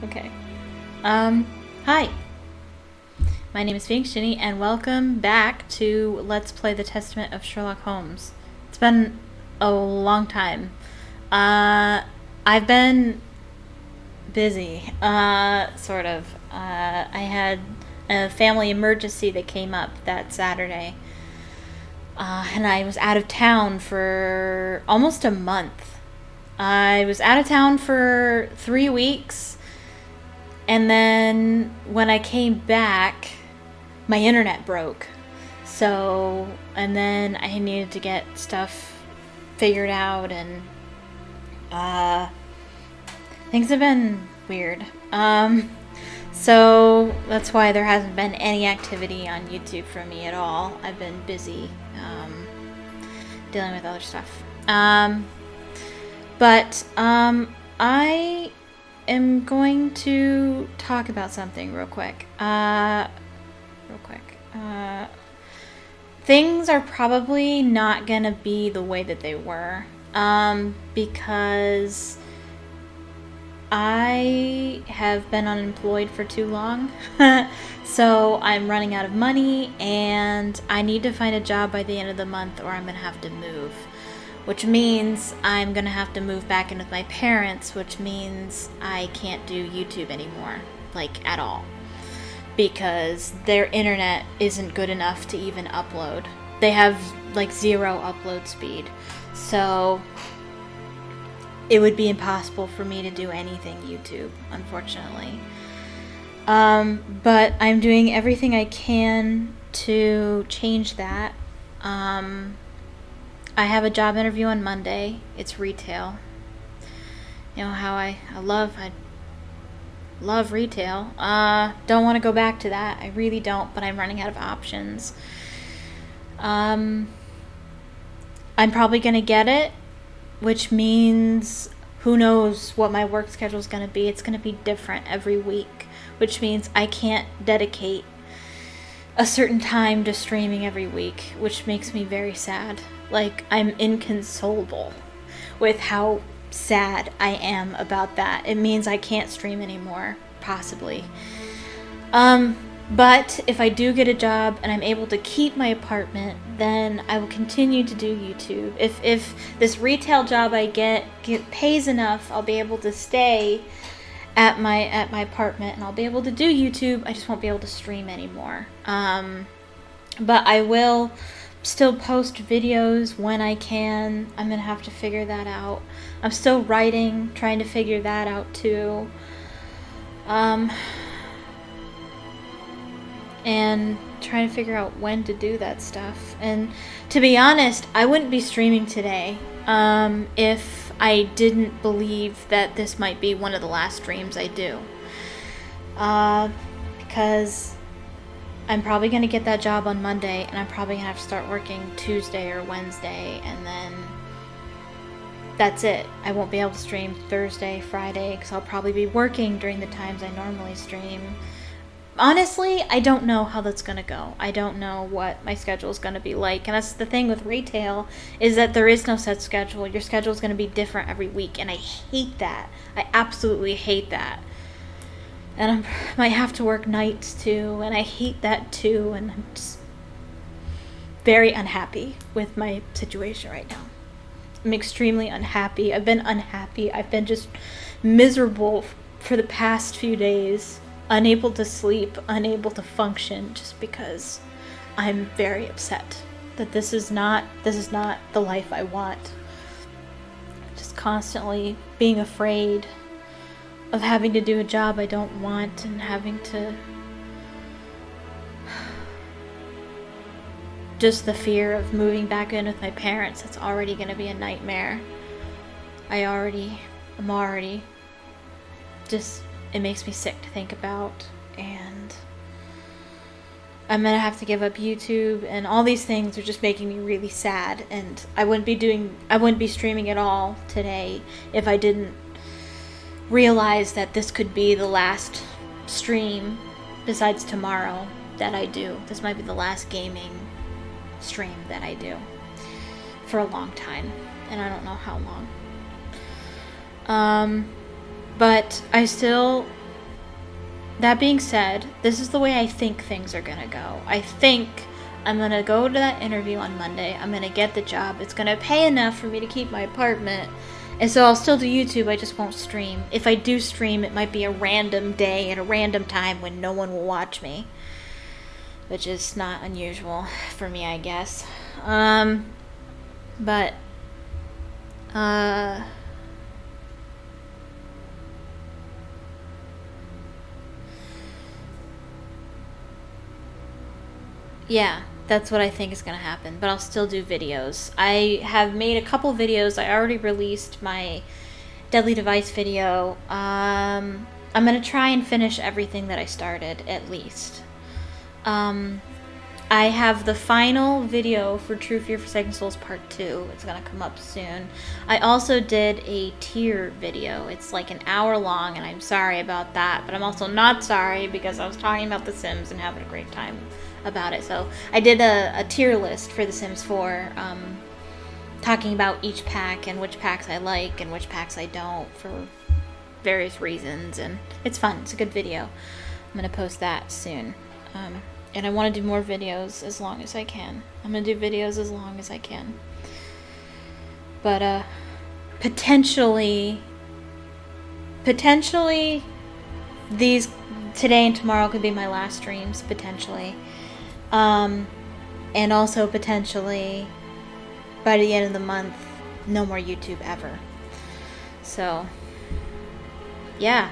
Okay. Hi. My name is PhoenixGinny, and welcome back to Let's Play the Testament of Sherlock Holmes. It's been a long time. I've been busy, sort of. I had a family emergency that came up that Saturday. And I was out of town for almost a month. I was out of town for 3 weeks. And then when I came back, my internet broke. And then I needed to get stuff figured out, and things have been weird. So that's why there hasn't been any activity on YouTube for me at all. I've been busy dealing with other stuff. But I am going to talk about something real quick. Things are probably not gonna be the way that they were, because I have been unemployed for too long. So I'm running out of money, and I need to find a job by the end of the month, or I'm gonna have to move. Which means I'm gonna have to move back in with my parents, which means I can't do YouTube anymore, like at all. Because their internet isn't good enough to even upload. They have like 0 upload speed. So it would be impossible for me to do anything YouTube, unfortunately. But I'm doing everything I can to change that. I have a job interview on Monday. It's retail. You know how I love retail. Don't want to go back to that. I really don't, but I'm running out of options. I'm probably going to get it, which means who knows what my work schedule is going to be. It's going to be different every week, which means I can't dedicate a certain time to streaming every week, which makes me very sad. Like, I'm inconsolable with how sad I am about that. It means I can't stream anymore, possibly. But if I do get a job and I'm able to keep my apartment, then I will continue to do YouTube. If this retail job I get pays enough, I'll be able to stay at my apartment, and I'll be able to do YouTube. I just won't be able to stream anymore. But I will still post videos when I can. I'm gonna have to figure that out. I'm still writing, trying to figure that out too. And trying to figure out when to do that stuff. And to be honest, I wouldn't be streaming today if I didn't believe that this might be one of the last streams I do. Because I'm probably going to get that job on Monday, and I'm probably going to have to start working Tuesday or Wednesday, and then that's it. I won't be able to stream Thursday, Friday, because I'll probably be working during the times I normally stream. Honestly, I don't know how that's going to go. I don't know what my schedule is going to be like. And that's the thing with retail, is that there is no set schedule. Your schedule is going to be different every week, and I hate that. I absolutely hate that. And I might have to work nights too, and I hate that too, and I'm just very unhappy with my situation right now. I'm extremely unhappy. I've been unhappy. I've been just miserable for the past few days. Unable to sleep, unable to function, just because I'm very upset that this is not the life I want. Just constantly being afraid of having to do a job I don't want, and having to just the fear of moving back in with my parents. It's already going to be a nightmare. I'm already just, it makes me sick to think about, and I'm gonna have to give up YouTube, and all these things are just making me really sad. And I wouldn't be streaming at all today if I didn't realize that this could be the last stream, besides tomorrow, that I do. This might be the last gaming stream that I do for a long time, and I don't know how long. But I still that being said, this is the way I think things are gonna go. I think I'm gonna go to that interview on Monday. I'm gonna get the job. It's gonna pay enough for me to keep my apartment. And so I'll still do YouTube, I just won't stream. If I do stream, it might be a random day at a random time when no one will watch me. Which is not unusual for me, I guess. But yeah, that's what I think is going to happen. But I'll still do videos. I have made a couple videos. I already released my Deadly Device video. I'm going to try and finish everything that I started, at least. I have the final video for True Fear for Second Souls Part 2. It's going to come up soon. I also did a tier video. It's like an hour long, and I'm sorry about that. But I'm also not sorry because I was talking about The Sims and having a great time about it. So I did a tier list for The Sims 4, talking about each pack and which packs I like and which packs I don't for various reasons. And it's fun. It's a good video. I'm going to post that soon. And I want to do more videos as long as I can. I'm going to do videos as long as I can. But, potentially, these, today and tomorrow could be my last streams, potentially. And also, potentially, by the end of the month, no more YouTube ever. So, yeah.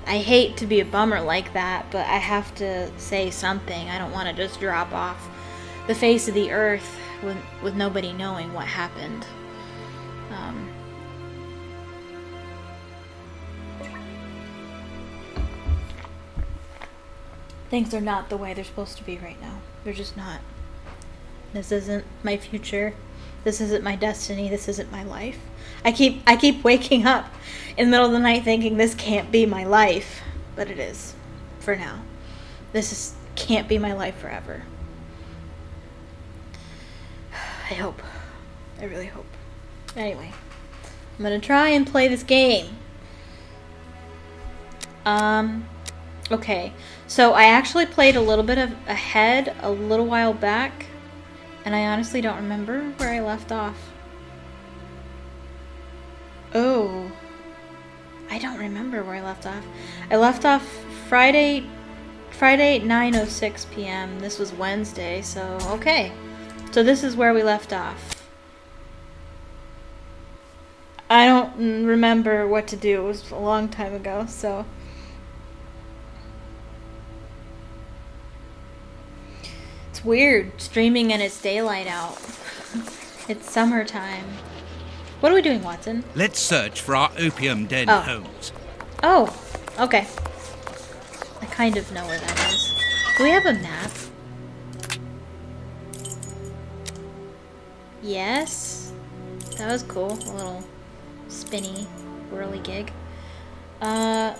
I hate to be a bummer like that, but I have to say something. I don't want to just drop off the face of the earth with nobody knowing what happened. Things are not the way they're supposed to be right now. They're just not. This isn't my future. This isn't my destiny. This isn't my life. I keep waking up in the middle of the night thinking this can't be my life, but it is for now. Can't be my life forever. I hope. I really hope. Anyway, I'm gonna try and play this game. Okay. So I actually played a little bit of ahead a little while back, and I honestly don't remember where I left off. Oh. I don't remember where I left off. I left off Friday at 9:06 p.m. This was Wednesday, so okay. So this is where we left off. I don't remember what to do. It was a long time ago, so. It's weird streaming and it's daylight out. It's summertime. What are we doing, Watson? Let's search for our opium den, Holmes. Oh, okay. I kind of know where that is. Do we have a map? Yes. That was cool. A little spinny, whirly gig. Nothing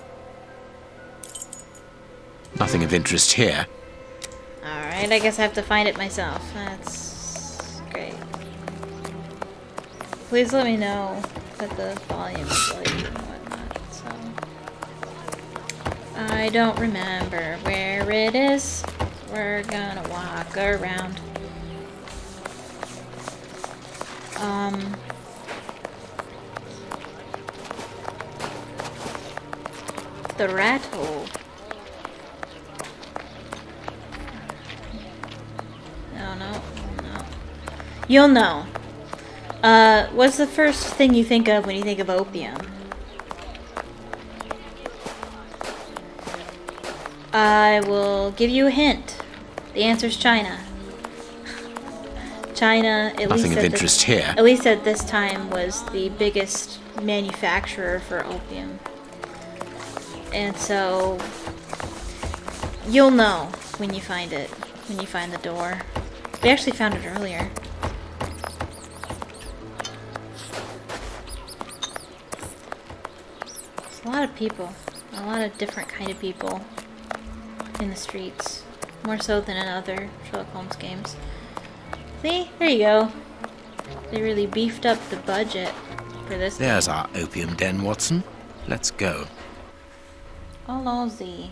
of interest here. Alright, I guess I have to find it myself. That's great. Please let me know that the volume is right and whatnot, so. I don't remember where it is. We're gonna walk around. The rat hole. No. You'll know. What's the first thing you think of when you think of opium? I will give you a hint. The answer's China. China, at Nothing of interest here. At least at this time, was the biggest manufacturer for opium. And so, you'll know when you find it, when you find the door. We actually found it earlier. There's a lot of people, a lot of different kind of people in the streets. More so than in other Sherlock Holmes games. See? There you go. They really beefed up the budget for this There's game. our opium den, Watson. Let's go. Allons-y.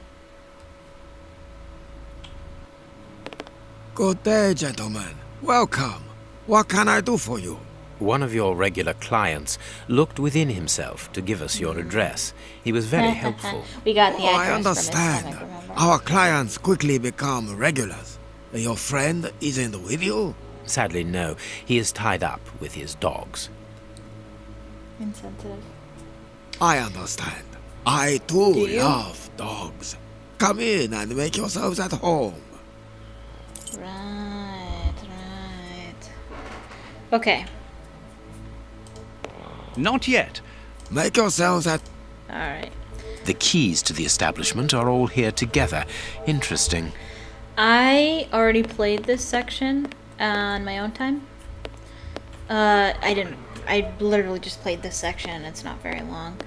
Good day, gentlemen. Welcome. What can I do for you? One of your regular clients looked within himself to give us your address. He was very helpful. We got the Oh, I address from his understand. stomach, remember? Our clients quickly become regulars. Your friend isn't with you? Sadly, no. He is tied up with his dogs. Insensitive. I understand. I too Do you? love dogs. Come in and make yourselves at home. Right. Okay. Not yet. Make yourselves at... Alright. The keys to the establishment are all here together. Interesting. I already played this section on my own time. I didn't. I literally just played this section and it's not very long.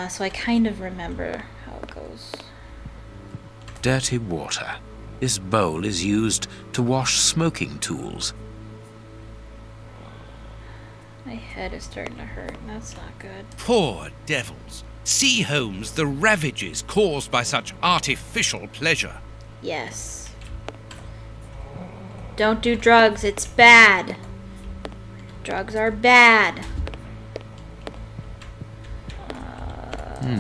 So I kind of remember how it goes. Dirty water. This bowl is used to wash smoking tools. My head is starting to hurt. That's not good. Poor devils. See, Holmes, the ravages caused by such artificial pleasure. Yes. Don't do drugs. It's bad. Drugs are bad.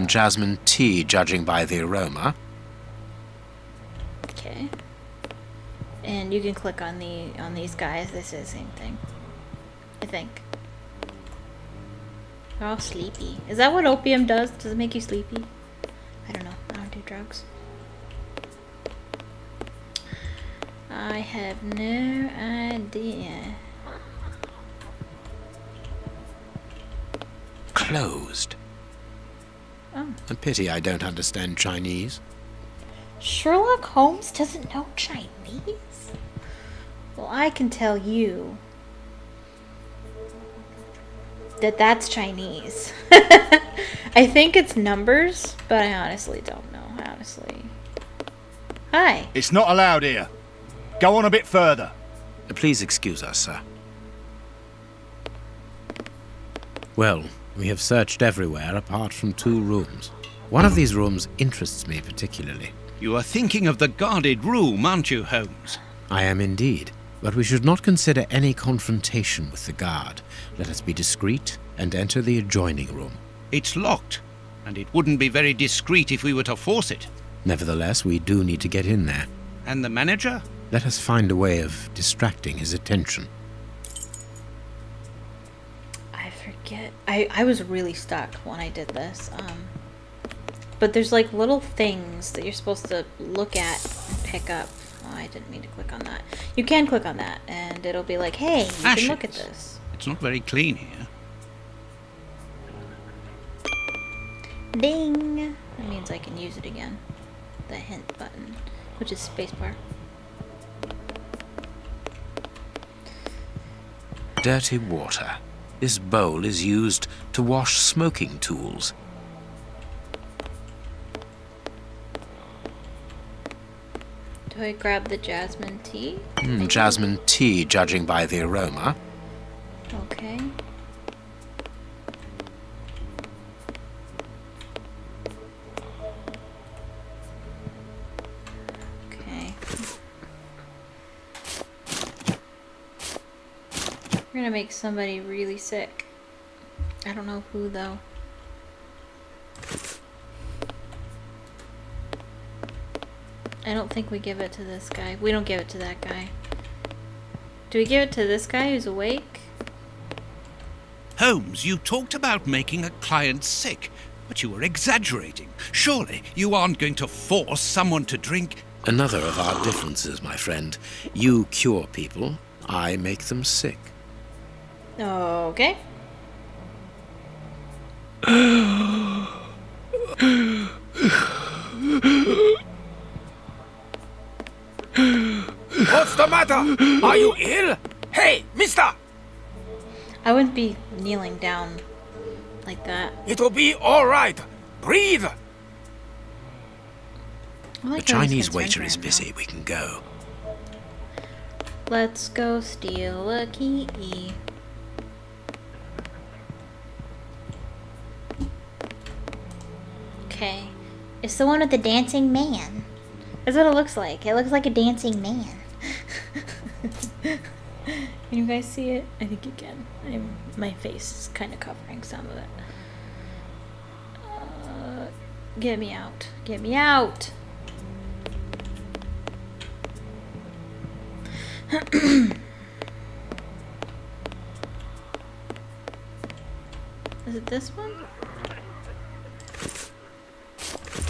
Jasmine tea, judging by the aroma. Okay. And you can click on these guys. This is the same thing. I think. They're all sleepy. Is that what opium does? Does it make you sleepy? I don't know. I don't do drugs. I have no idea. Closed. Oh. A pity I don't understand Chinese. Sherlock Holmes doesn't know Chinese? Well, I can tell you that that's Chinese. I think it's numbers, but I honestly don't know. Honestly. Hi. It's not allowed here. Go on a bit further. Please excuse us, sir. Well, we have searched everywhere apart from 2 rooms. One of these rooms interests me particularly. You are thinking of the guarded room, aren't you, Holmes? I am indeed, but we should not consider any confrontation with the guard. Let us be discreet and enter the adjoining room. It's locked, and it wouldn't be very discreet if we were to force it. Nevertheless, we do need to get in there. And the manager? Let us find a way of distracting his attention. I forget. I was really stuck when I did this. But there's like little things that you're supposed to look at and pick up. Oh, I didn't mean to click on that. You can click on that, and it'll be like, hey, you can look at this. It's not very clean here. Ding! That means I can use it again. The hint button, which is spacebar. Dirty water. This bowl is used to wash smoking tools. Do I grab the jasmine tea? Jasmine tea, judging by the aroma. Okay. Okay. We're gonna make somebody really sick. I don't know who though. I don't think we give it to this guy. We don't give it to that guy. Do we give it to this guy who's awake? Holmes, you talked about making a client sick, but you were exaggerating. Surely you aren't going to force someone to drink. Another of our differences, my friend. You cure people, I make them sick. Okay. What's the matter? Are you ill? Hey, mister! I wouldn't be kneeling down like that. It'll be all right. Breathe. I like The how he's Chinese concerned waiter for is him, busy. We can go. though. Let's go steal a key. Okay. It's the one with the dancing man. That's what it looks like. It looks like a dancing man. Can you guys see it? I think you can. My face is kind of covering some of it. Get me out. Get me out! Is it this one?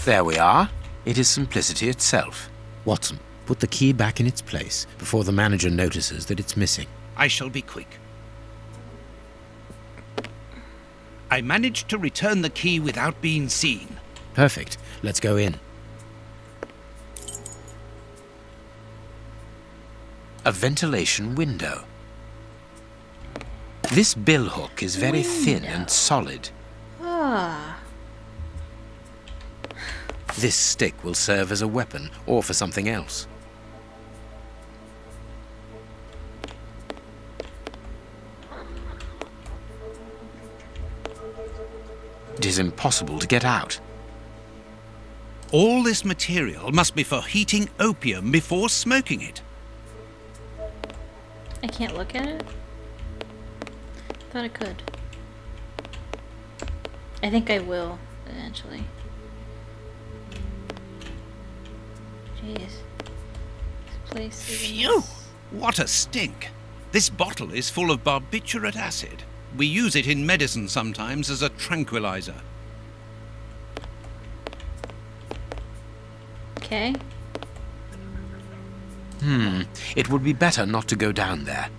There we are. It is simplicity itself. Watson, put the key back in its place before the manager notices that it's missing. I shall be quick. I managed to return the key without being seen. Perfect. Let's go in. A ventilation window. This billhook is very thin and solid. Ah. This stick will serve as a weapon or for something else. It is impossible to get out. All this material must be for heating opium before smoking it. I can't look at it? Thought I could. I think I will, eventually. Jeez. This place is... Phew! What a stink! This bottle is full of barbiturate acid. We use it in medicine sometimes as a tranquilizer. Okay. It would be better not to go down there.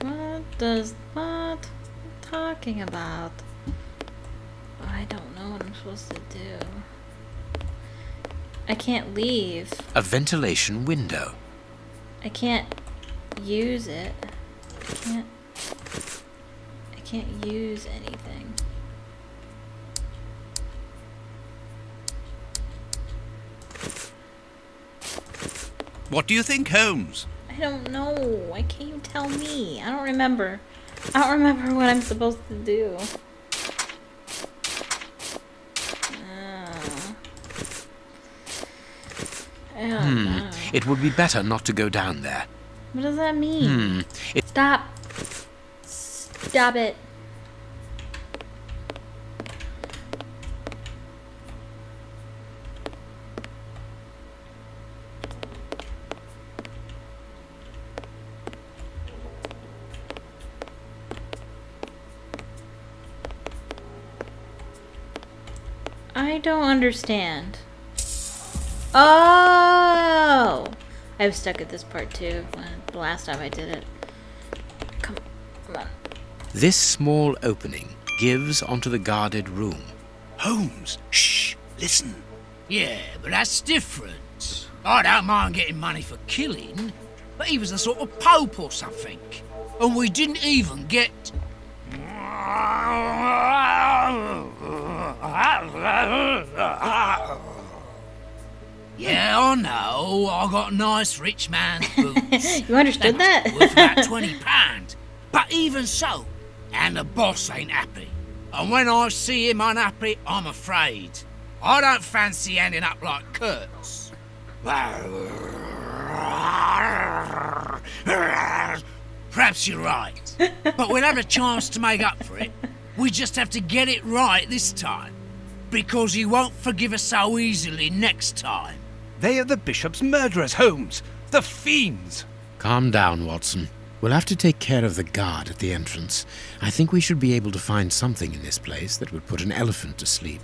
What? Talking about? I don't know what I'm supposed to do. I can't leave. A ventilation window. I can't use it. I can't use anything. What do you think, Holmes? I don't know. Why can't you tell me? I don't remember. I don't remember what I'm supposed to do. I don't know. It would be better not to go down there. What does that mean? Stop. Stop it. I don't understand. Oh! I was stuck at this part too. The last time I did it. Come on. This small opening gives onto the guarded room. Holmes, shh, listen. Yeah, but that's different. I don't mind getting money for killing, but he was a sort of pope or something. And we didn't even get... Yeah, I know. I got nice rich man's boots. You understood that? Worth about £20. But even so, and the boss ain't happy. And when I see him unhappy, I'm afraid. I don't fancy ending up like Kurtz. Perhaps you're right. But we'll have a chance to make up for it. We just have to get it right this time. Because he won't forgive us so easily next time. They are the bishop's murderers, Holmes. The fiends. Calm down, Watson. We'll have to take care of the guard at the entrance. I think we should be able to find something in this place that would put an elephant to sleep.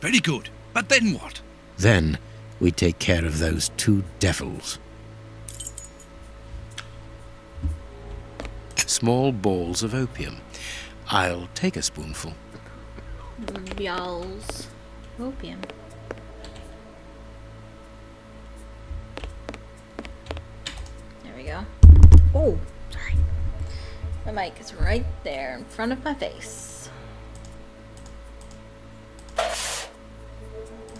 Very good. But then what? Then we take care of those two devils. Small balls of opium. I'll take a spoonful. Y'all's opium. There we go. Oh, sorry. My mic is right there in front of my face.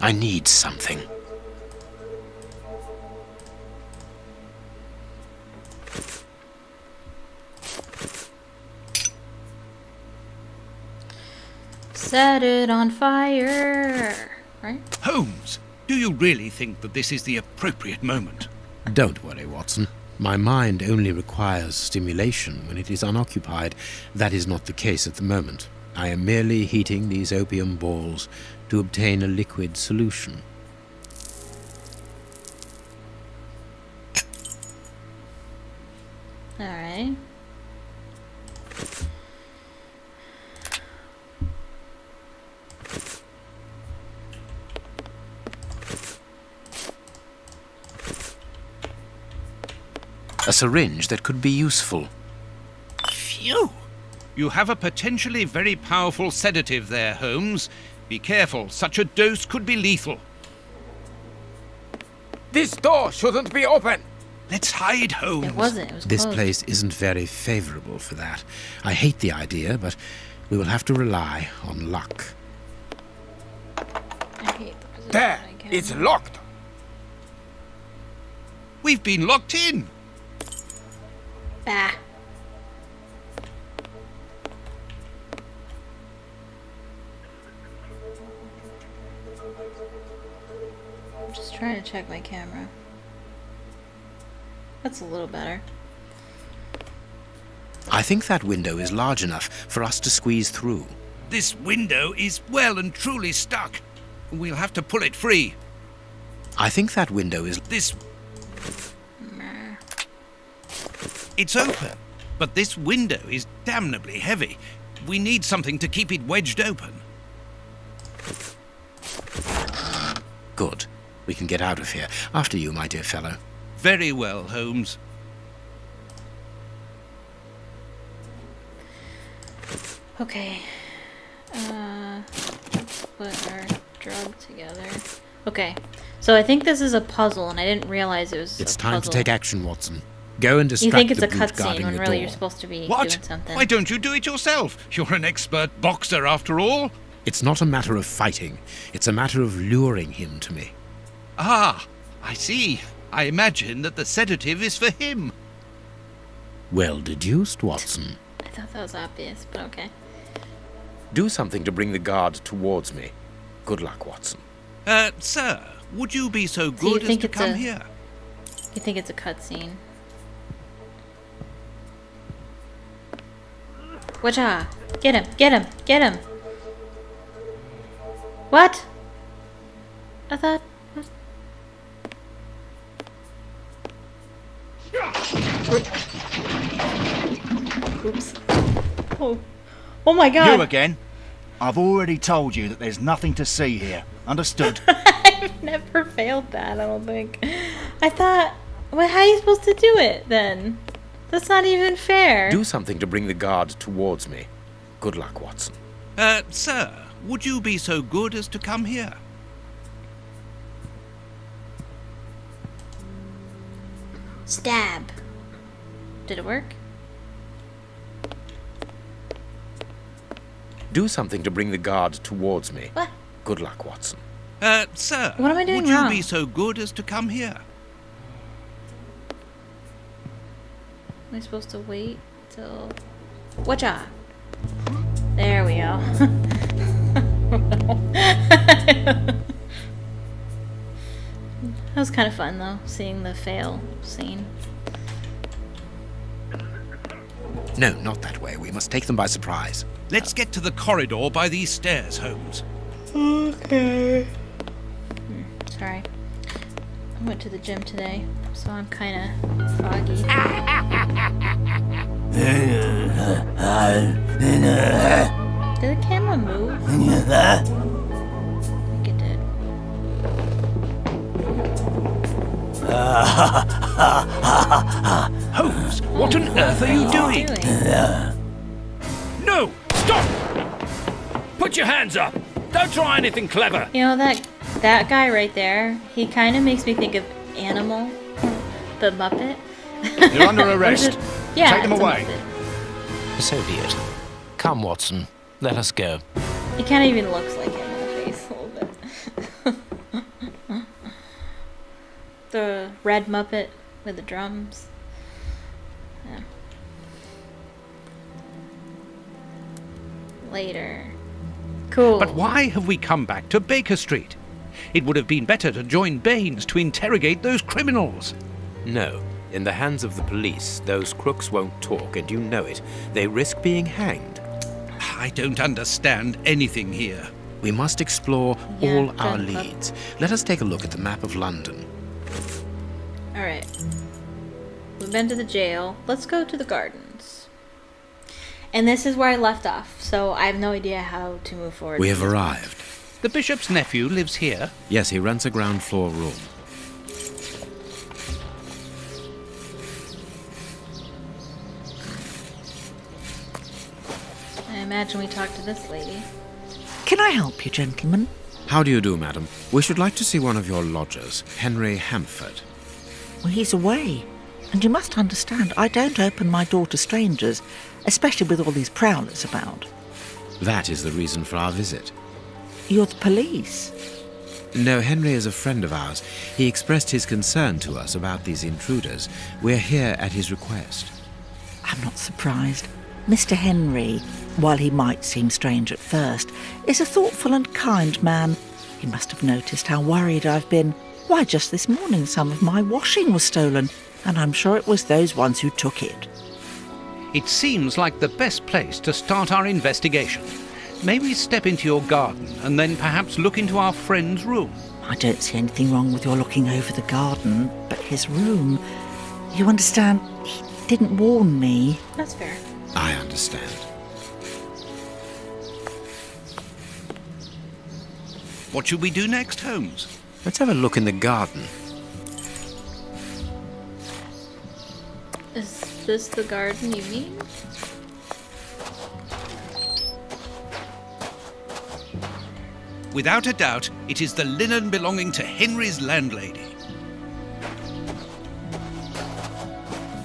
I need something. Set it on fire. right? Holmes, do you really think that this is the appropriate moment? Don't worry, Watson. My mind only requires stimulation when it is unoccupied. That is not the case at the moment. I am merely heating these opium balls to obtain a liquid solution. Alright. A syringe that could be useful. Phew! You have a potentially very powerful sedative there, Holmes. Be careful, such a dose could be lethal. This door shouldn't be open. Let's hide, Holmes. It wasn't. It was This closed. place isn't very favorable for that. I hate the idea, but we will have to rely on luck. I hate the position There, I get it's in. locked. We've been locked in. Bah. I'm just trying to check my camera. That's a little better. I think that window is large enough for us to squeeze through. This window is well and truly stuck. We'll have to pull it free. I think that window is... This... Meh. It's open, but this window is damnably heavy. We need something to keep it wedged open. Good. We can get out of here. After you, my dear fellow. Very well, Holmes. Okay. Let's put our drug together. Okay. So I think this is a puzzle, and I didn't realize it was It's a time puzzle. to take action, Watson. Go and distract You think it's the a brute cutscene guarding when the really door. you're supposed to be What? doing something. Why don't you do it yourself? You're an expert boxer, after all. It's not a matter of fighting. It's a matter of luring him to me. Ah, I see. I imagine that the sedative is for him. Well deduced, Watson. I thought that was obvious, but okay. Do something to bring the guard towards me. Good luck, Watson. Sir, would you be so you good as think to it's come a- here? You think it's a cutscene? Watcha! Get him! Get him! Get him! What? I thought. What? Oops. Oh. Oh my god! You again? I've already told you that there's nothing to see here. Understood? I've never failed that, I don't think. I thought. Well, how are you supposed to do it then? That's not even fair. Do something to bring the guard towards me. Good luck, Watson. Sir, would you be so good as to come here? Stab. Did it work? Do something to bring the guard towards me. What? Good luck, Watson. Sir, What am I doing would you wrong? be so good as to come here? Am I supposed to wait till... Watcha! There we go. That was kind of fun though, seeing the fail scene. No, not that way. We must take them by surprise. Let's get to the corridor by these stairs, Holmes. Okay. Sorry. I went to the gym today, so I'm kind of foggy. Did the camera move? I think it did. Holmes, what on earth are you doing? No! Stop! Put your hands up! Don't try anything clever! You know, that guy right there, he kind of makes me think of Animal, the Muppet. You're under Or is arrest. it- Yeah, Take them it's a away. Muppet. So be it. Come, Watson. Let us go. He kind of even looks like him in the face a little bit. The red Muppet with the drums. Yeah. Later. Cool. But why have we come back to Baker Street? It would have been better to join Baines to interrogate those criminals. No. In the hands of the police, those crooks won't talk, and you know it. They risk being hanged. I don't understand anything here. We must explore Yeah, all our don't look. leads. Let us take a look at the map of London. Alright. We've been to the jail. Let's go to the gardens. And this is where I left off, so I have no idea how to move forward. We have arrived. The bishop's nephew lives here. Yes, he rents a ground floor room. I imagine we talked to this lady. Can I help you, gentlemen? How do you do, madam? We should like to see one of your lodgers, Henry Hampford. Well, he's away. And you must understand, I don't open my door to strangers, especially with all these prowlers about. That is the reason for our visit. You're the police. No, Henry is a friend of ours. He expressed his concern to us about these intruders. We're here at his request. I'm not surprised. Mr. Henry, while he might seem strange at first, is a thoughtful and kind man. He must have noticed how worried I've been. Why, just this morning some of my washing was stolen, and I'm sure it was those ones who took it. It seems like the best place to start our investigation. May we step into your garden and then perhaps look into our friend's room? I don't see anything wrong with your looking over the garden, but his room... You understand, he didn't warn me. That's fair. I understand. What should we do next, Holmes? Let's have a look in the garden. Is this the garden you mean? Without a doubt, it is the linen belonging to Henry's landlady.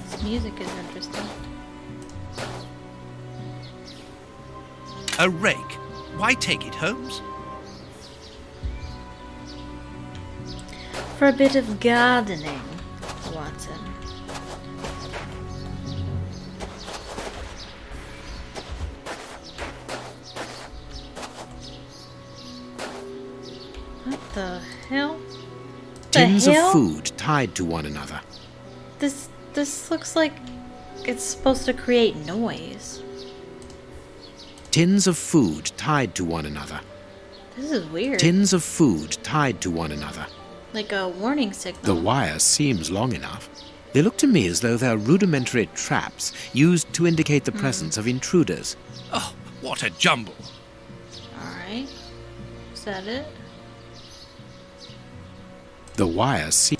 This music is interesting. A rake. Why take it, Holmes? For a bit of gardening, Watson. What the hell? Tins the of hell? food tied to one another. This looks like it's supposed to create noise. Tins of food tied to one another. This is weird. Tins of food tied to one another. Like a warning signal. The wire seems long enough. They look to me as though they're rudimentary traps used to indicate the presence of intruders. Oh, what a jumble. Alright. Is that it? The wire seems...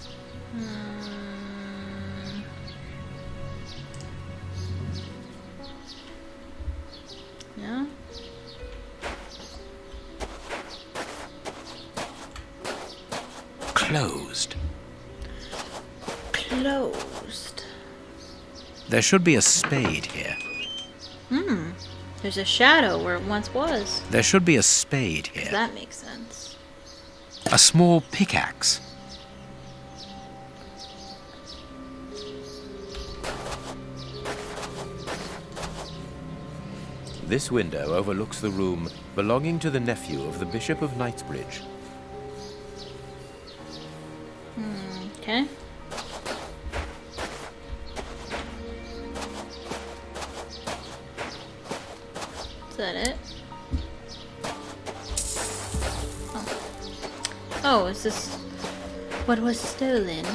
No? closed. Closed. There should be a spade here. There's a shadow where it once was. There should be a spade here. That makes sense. A small pickaxe. This window overlooks the room belonging to the nephew of the Bishop of Knightsbridge. Okay. Is that it? Oh, is this what was stolen?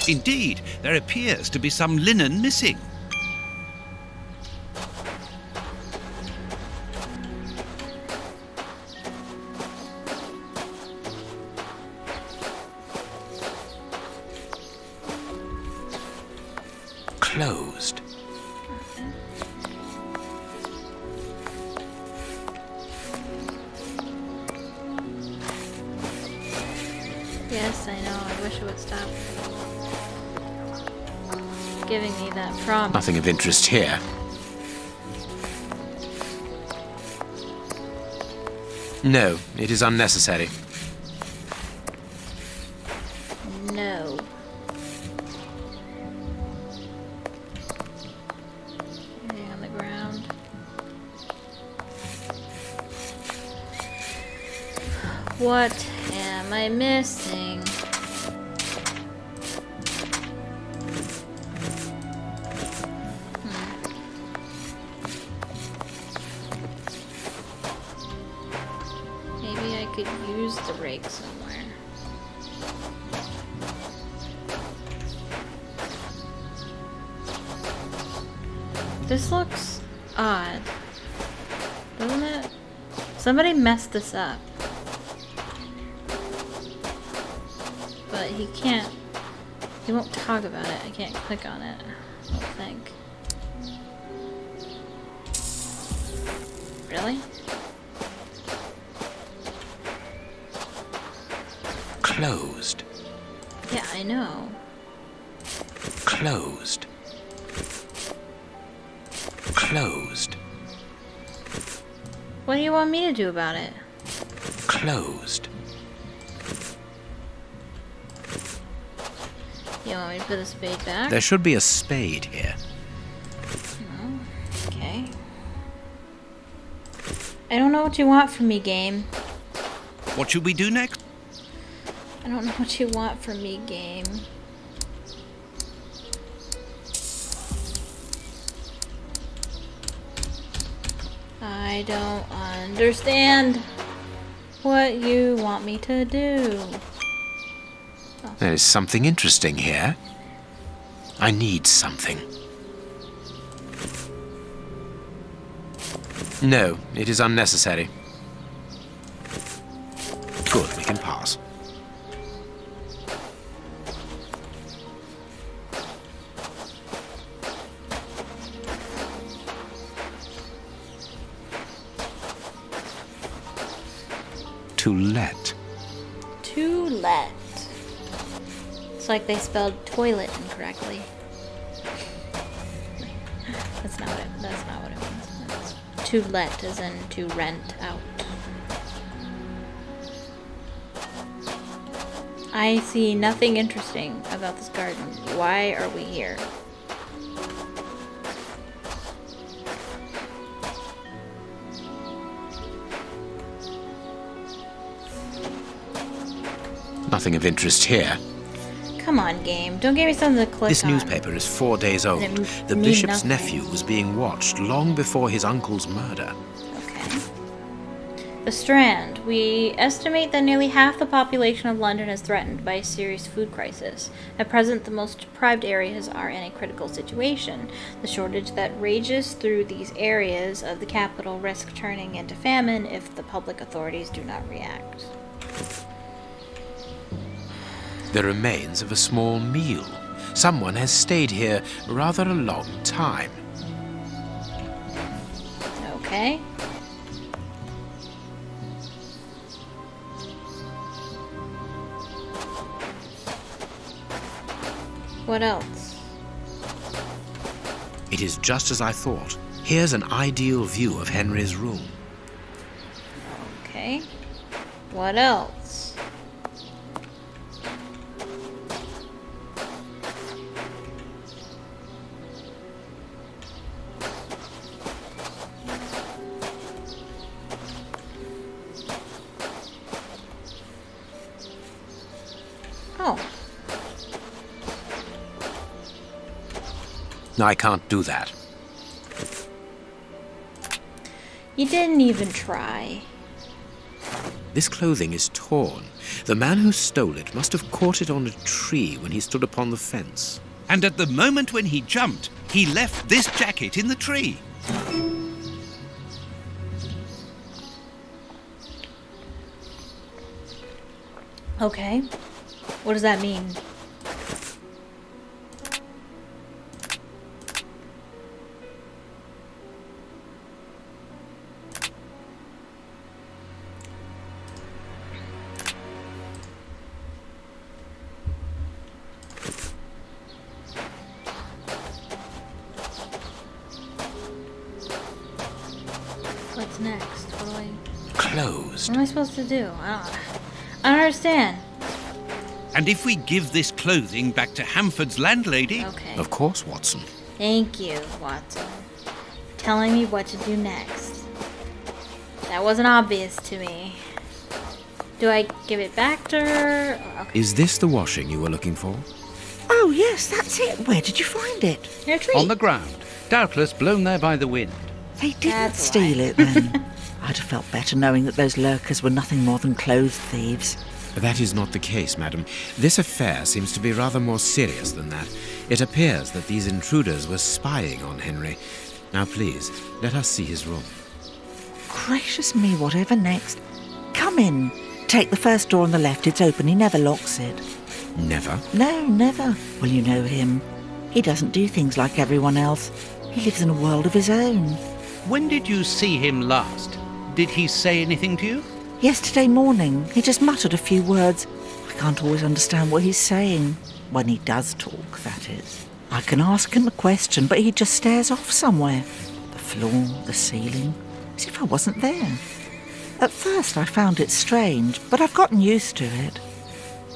Indeed, there appears to be some linen missing. Closed. Yes, I know. I wish it would stop giving me that promise. Nothing of interest here. No, it is unnecessary. No. Anything on the ground? What am I missing? Maybe I could use the rake somewhere. This looks odd, doesn't it? Somebody messed this up. But he can't, he won't talk about it. I can't click on it, I don't think. Really? Closed. Yeah, I know. Closed. Closed. What do you want me to do about it? Closed. You want me to put the spade back? There should be a spade here. No. Okay. I don't know what you want from me, game. What should we do next? I don't know what you want from me, game. I don't understand what you want me to do. Oh. There is something interesting here. I need something. No, it is unnecessary. Good, we can pass. To let. To let. It's like they spelled toilet incorrectly. That's not what it means. It's to let as in to rent out. I see nothing interesting about this garden. Why are we here? Nothing of interest here. Come on, game. Don't give me something to click This on. newspaper is 4 days old. The mean bishop's nothing. nephew was being watched long before his uncle's murder. Okay. The Strand. We estimate that nearly half the population of London is threatened by a serious food crisis. At present, the most deprived areas are in a critical situation. The shortage that rages through these areas of the capital risks turning into famine if the public authorities do not react. The remains of a small meal. Someone has stayed here rather a long time. Okay. What else? It is just as I thought. Here's an ideal view of Henry's room. Okay. What else? Oh. I can't do that. You didn't even try. This clothing is torn. The man who stole it must have caught it on a tree when he stood upon the fence. And at the moment when he jumped, he left this jacket in the tree. Okay. What does that mean? What's next? Closed. What am I supposed to do? I don't understand. And if we give this clothing back to Hamford's landlady... Okay. Of course, Watson. Thank you, Watson. Telling me what to do next. That wasn't obvious to me. Do I give it back to her? Okay. Is this the washing you were looking for? Oh, yes, that's it. Where did you find it? Your treat. On the ground, doubtless blown there by the wind. They didn't That's a steal lie. it then. I'd have felt better knowing that those lurkers were nothing more than clothes thieves. That is not the case, madam. This affair seems to be rather more serious than that. It appears that these intruders were spying on Henry. Now, please, let us see his room. Gracious me, whatever next? Come in. Take the first door on the left. It's open. He never locks it. Never? No, never. Well, you know him. He doesn't do things like everyone else. He lives in a world of his own. When did you see him last? Did he say anything to you? Yesterday morning, he just muttered a few words. I can't always understand what he's saying. When he does talk, that is. I can ask him a question, but he just stares off somewhere. The floor, the ceiling, as if I wasn't there. At first I found it strange, but I've gotten used to it.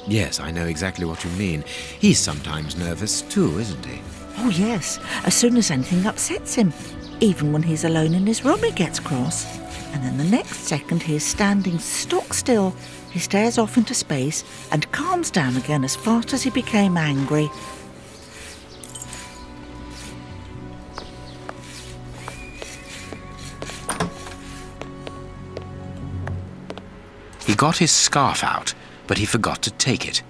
Yes, I know exactly what you mean. He's sometimes nervous too, isn't he? Oh yes, as soon as anything upsets him. Even when he's alone in his room he gets cross. And then the next second he is standing stock still. He stares off into space and calms down again as fast as he became angry. He got his scarf out, but he forgot to take it.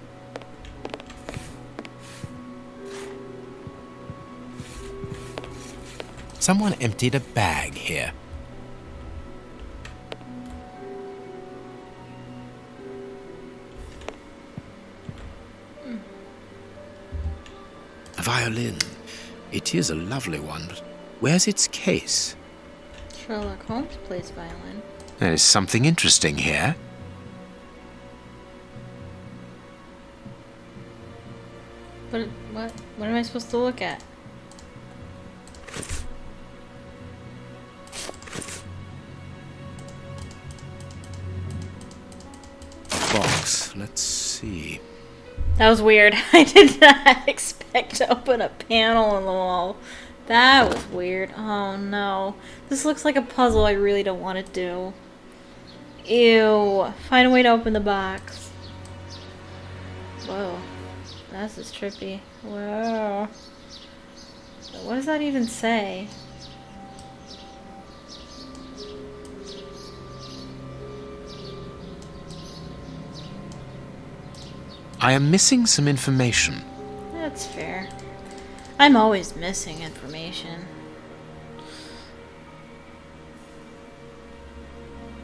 Someone emptied a bag here. A violin. It is a lovely one, but where's its case? Sherlock Holmes plays violin. There is something interesting here. What am I supposed to look at? Box. Let's see. That was weird. I did not expect to open a panel on the wall. That was weird. Oh no. This looks like a puzzle I really don't want to do. Ew. Find a way to open the box. Whoa. This is trippy. Whoa. What does that even say? I am missing some information. That's fair. I'm always missing information.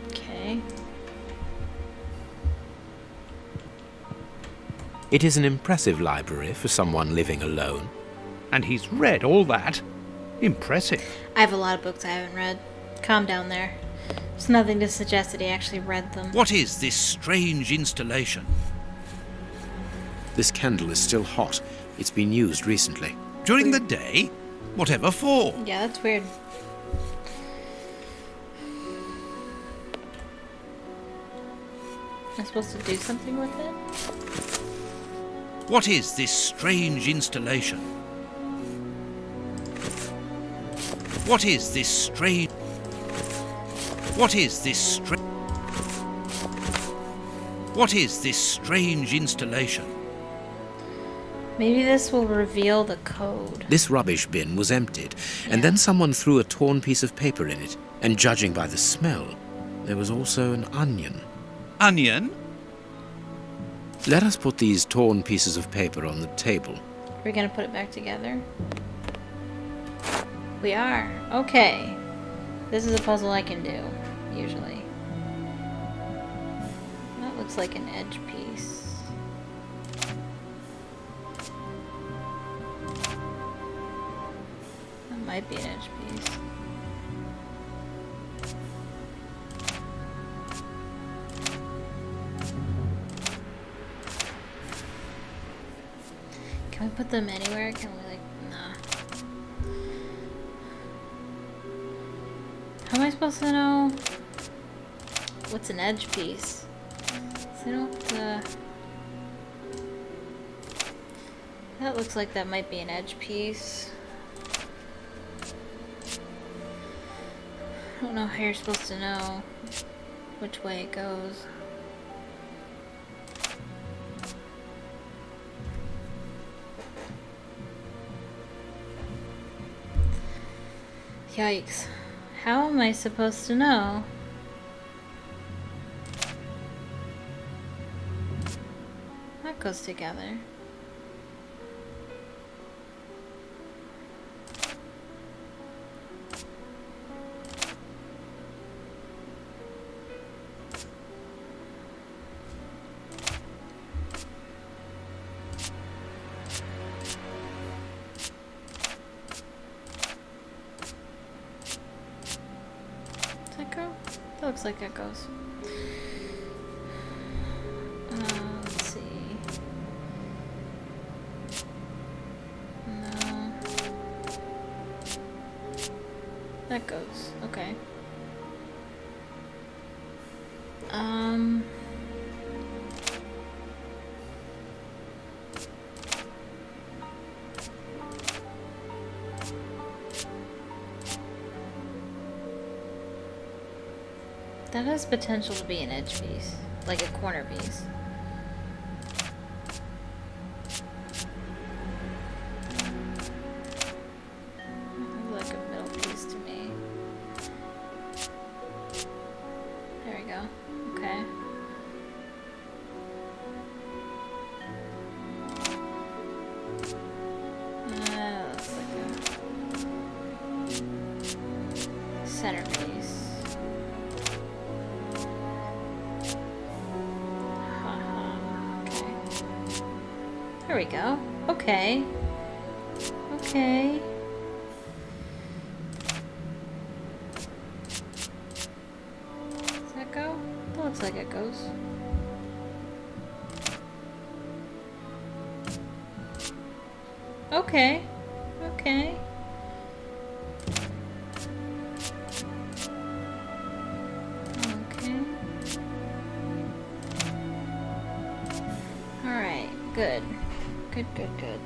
Okay. It is an impressive library for someone living alone. And he's read all that? Impressive. I have a lot of books I haven't read. Calm down there. There's nothing to suggest that he actually read them. What is this strange installation? This candle is still hot. It's been used recently. During the day? Whatever for? Yeah, that's weird. Am I supposed to do something with it? What is this strange installation? What is this strange... What is this strange... What is this strange installation? Maybe this will reveal the code. This rubbish bin was emptied, and then someone threw a torn piece of paper in it, and judging by the smell, there was also an onion. Onion? Let us put these torn pieces of paper on the table. We're gonna put it back together. We are. Okay. This is a puzzle I can do, usually. That looks like an edge piece. That might be an edge piece. Can we put them anywhere? Can we, like, nah. How am I supposed to know what's an edge piece? So I don't, that looks like that might be an edge piece. I don't know how you're supposed to know which way it goes. Yikes. How am I supposed to know? That goes together. Does that go? That looks like it goes. Let's see. No. That goes. Okay. That has potential to be an edge piece, like a corner piece. Like a middle piece to me. There we go. Okay. Looks like a centerpiece. There we go. Okay. Okay. Does that go? That looks like it goes. Okay. Okay. Okay. Alright, good. Good, good, good.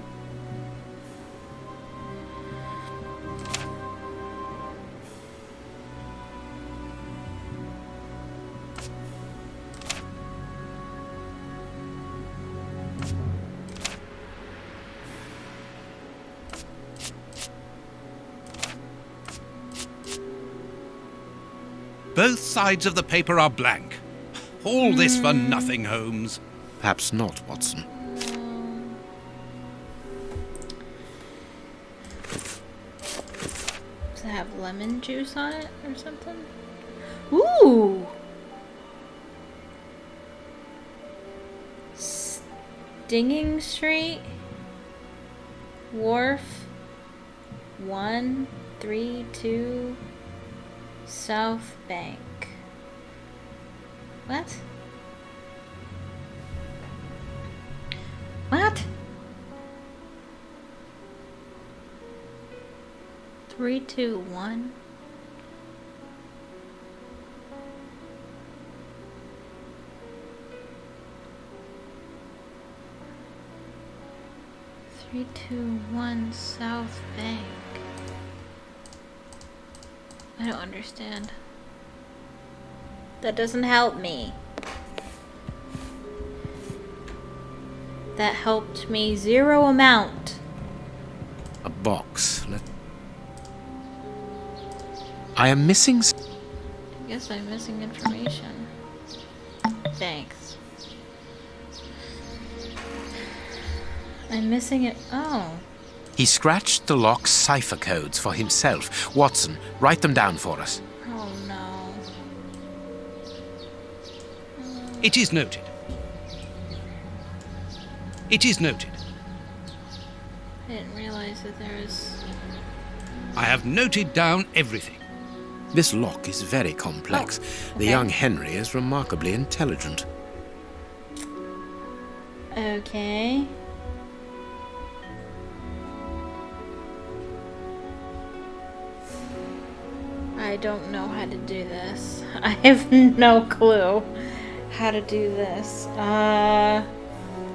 Both sides of the paper are blank. All this for nothing, Holmes. Perhaps not, Watson. Does it have lemon juice on it or something? Ooh! Stinging Street? Wharf? 132 South Bank. What? What? 321. Three, two, one, South Bank. I don't understand. That doesn't help me. That helped me zero amount. A box. I am missing... I guess I'm missing information. Thanks. I'm missing it. Oh. He scratched the lock's cipher codes for himself. Watson, write them down for us. Oh no. It is noted. It is noted. I didn't realize that there was... I have noted down everything. This lock is very complex. Oh, okay. The young Henry is remarkably intelligent. Okay. I don't know how to do this. I have no clue how to do this. I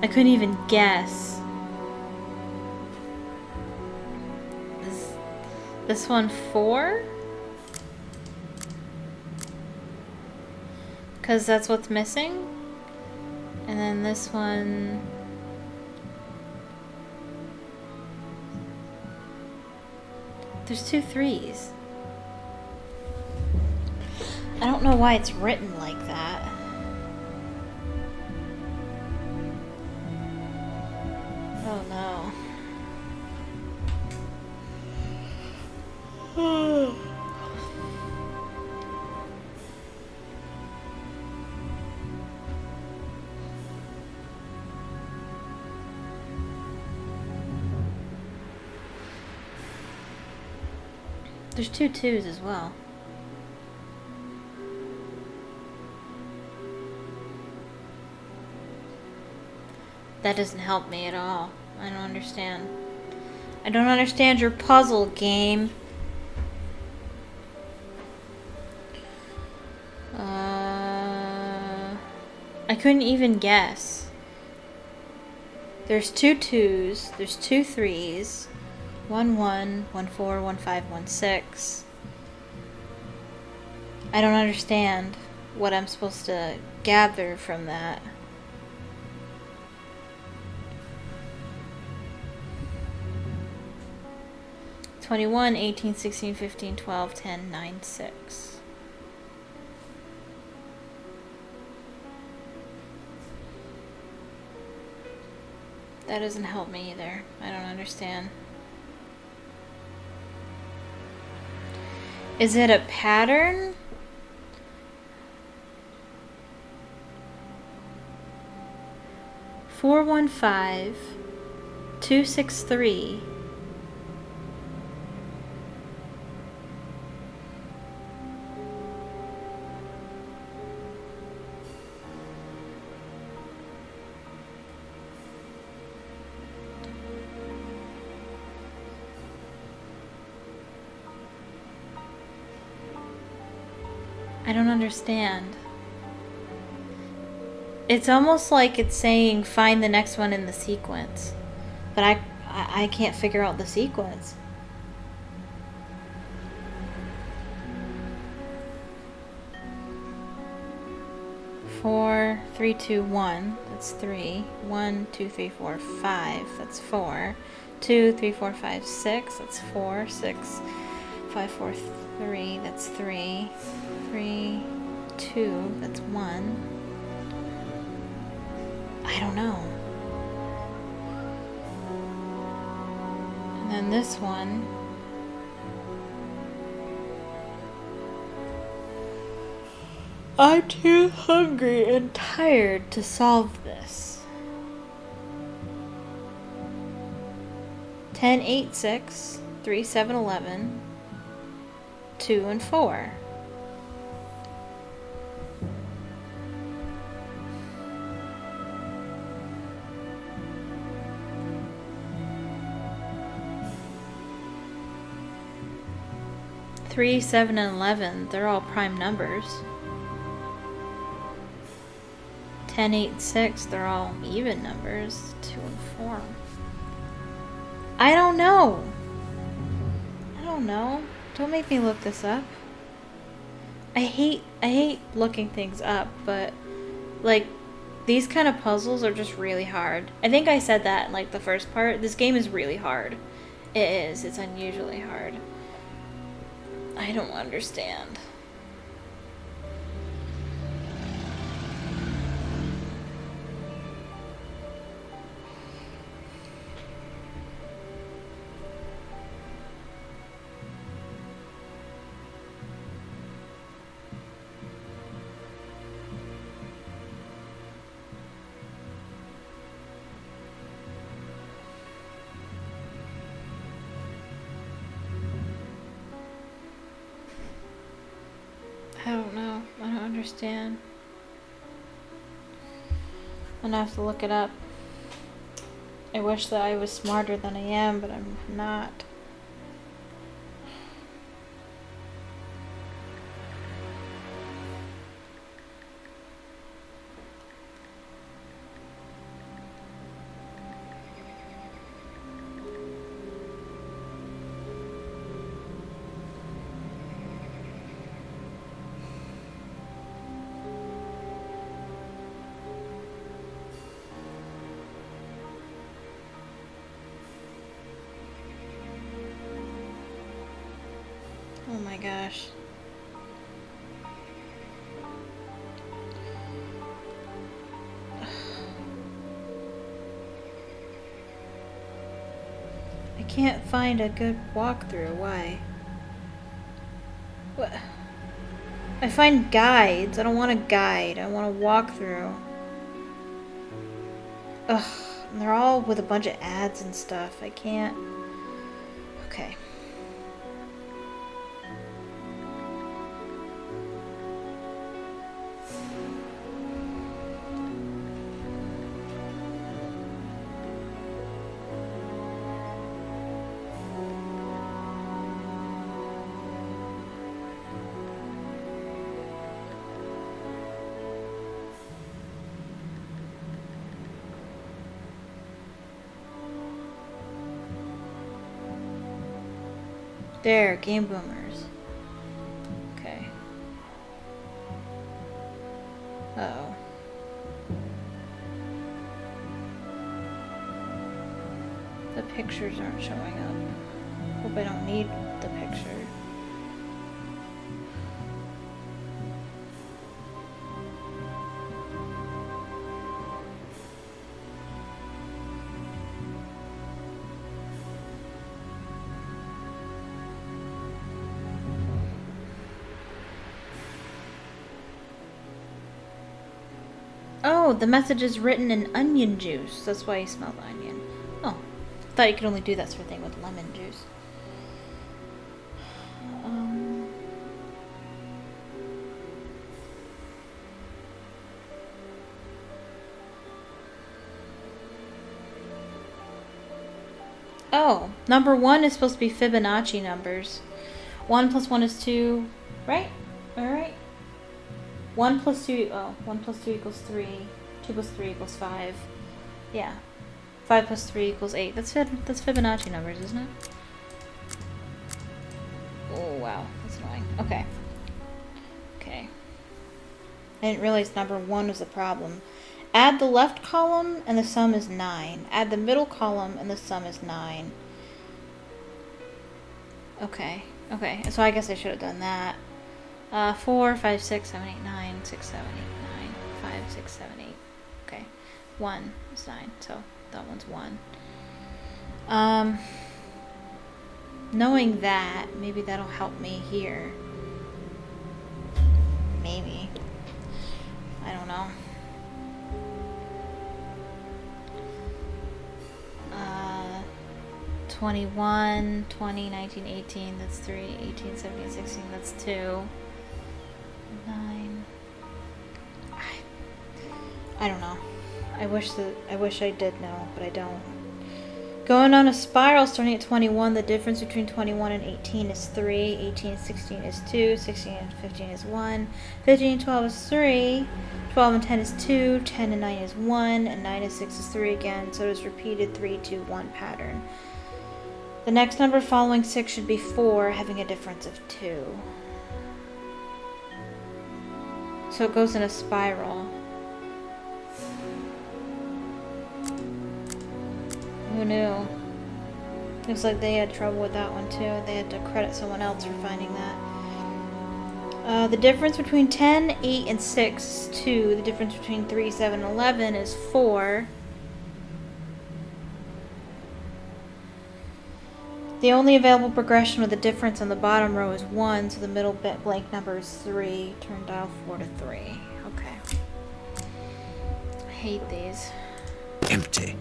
couldn't even guess. Is this one 4? Because that's what's missing. And then this one... There's 2 3s. I don't know why it's written like that. Oh no. There's 2 twos as well. That doesn't help me at all. I don't understand. I don't understand your puzzle game. I couldn't even guess. There's 2 twos, there's 2 threes, 1 1, 1 4, 1 5, 1 6. I don't understand what I'm supposed to gather from that. (21, 18, 16, 15, 12, 10, 9, 6). That doesn't help me either. I don't understand. Is it a pattern? Four, 1, 5, 2, 6, 3. I don't understand. It's almost like it's saying find the next one in the sequence. But I can't figure out the sequence. Four, 3, 2, 1. That's 3. 1, 2, 3, 4, 5. That's 4. 2, 3, 4, 5, 6. That's 4. 6, 5, 4, 3. That's 3. 3, 2. That's 1. I don't know. And then this one. I'm too hungry and tired to solve this. 10, 8, 6, 3, 7, 11, 2, and 4. Three, 7, and 11, they're all prime numbers. 10, 8, and 6, they're all even numbers. 2 and 4. I don't know. I don't know. Don't make me look this up. I hate looking things up, but like these kind of puzzles are just really hard. I think I said that in like the first part. This game is really hard. It is. It's unusually hard. I don't understand. I don't know. I don't understand. I'm gonna have to look it up. I wish that I was smarter than I am, but I'm not. Oh my gosh. can't find a good walkthrough. Why? What? I find guides. I don't want a guide. I want a walkthrough. Ugh. And they're all with a bunch of ads and stuff. I can't. Okay. There, Game Boomers. Okay. Uh-oh. The pictures aren't showing up. Hope I don't need the picture. Oh, the message is written in onion juice. That's why you smell the onion. Oh, I thought you could only do that sort of thing with lemon juice. Oh, number 1 is supposed to be Fibonacci numbers. 1 plus 1 is 2, right? Alright. 1 plus 2, 1 plus 2 equals 3. 2 plus 3 equals 5. Yeah. 5 plus 3 equals 8. That's Fibonacci numbers, isn't it? Oh, wow. That's annoying. Okay. Okay. I didn't realize number 1 was the problem. Add the left column and the sum is 9. Add the middle column and the sum is 9. Okay. Okay. So I guess I should have done that. 4, 5, 6, 7, 8, 9, 6, 7, 8, 9, 5, 6, 7, 8. Okay. 1 is 9, so that one's 1. Knowing that, maybe that'll help me here. Maybe. I don't know. 21, 20, 19, 18, that's 3, 18, 17, 16, that's 2. 9. I don't know. I wish I did know, but I don't. Going on a spiral starting at 21, the difference between 21 and 18 is 3, 18 and 16 is 2, 16 and 15 is 1, 15 and 12 is 3, 12 and 10 is 2, 10 and 9 is 1, and 9 and 6 is 3 again, so it is repeated 3, 2, 1 pattern. The next number following 6 should be 4, having a difference of 2. So it goes in a spiral. Who knew? Looks like they had trouble with that one too. They had to credit someone else for finding that. The difference between 10, 8, and 6 is 2. The difference between 3, 7, and 11 is 4. The only available progression with a difference on the bottom row is 1, so the middle blank number is 3. Turn dial 4 to 3. Okay. I hate these. Empty.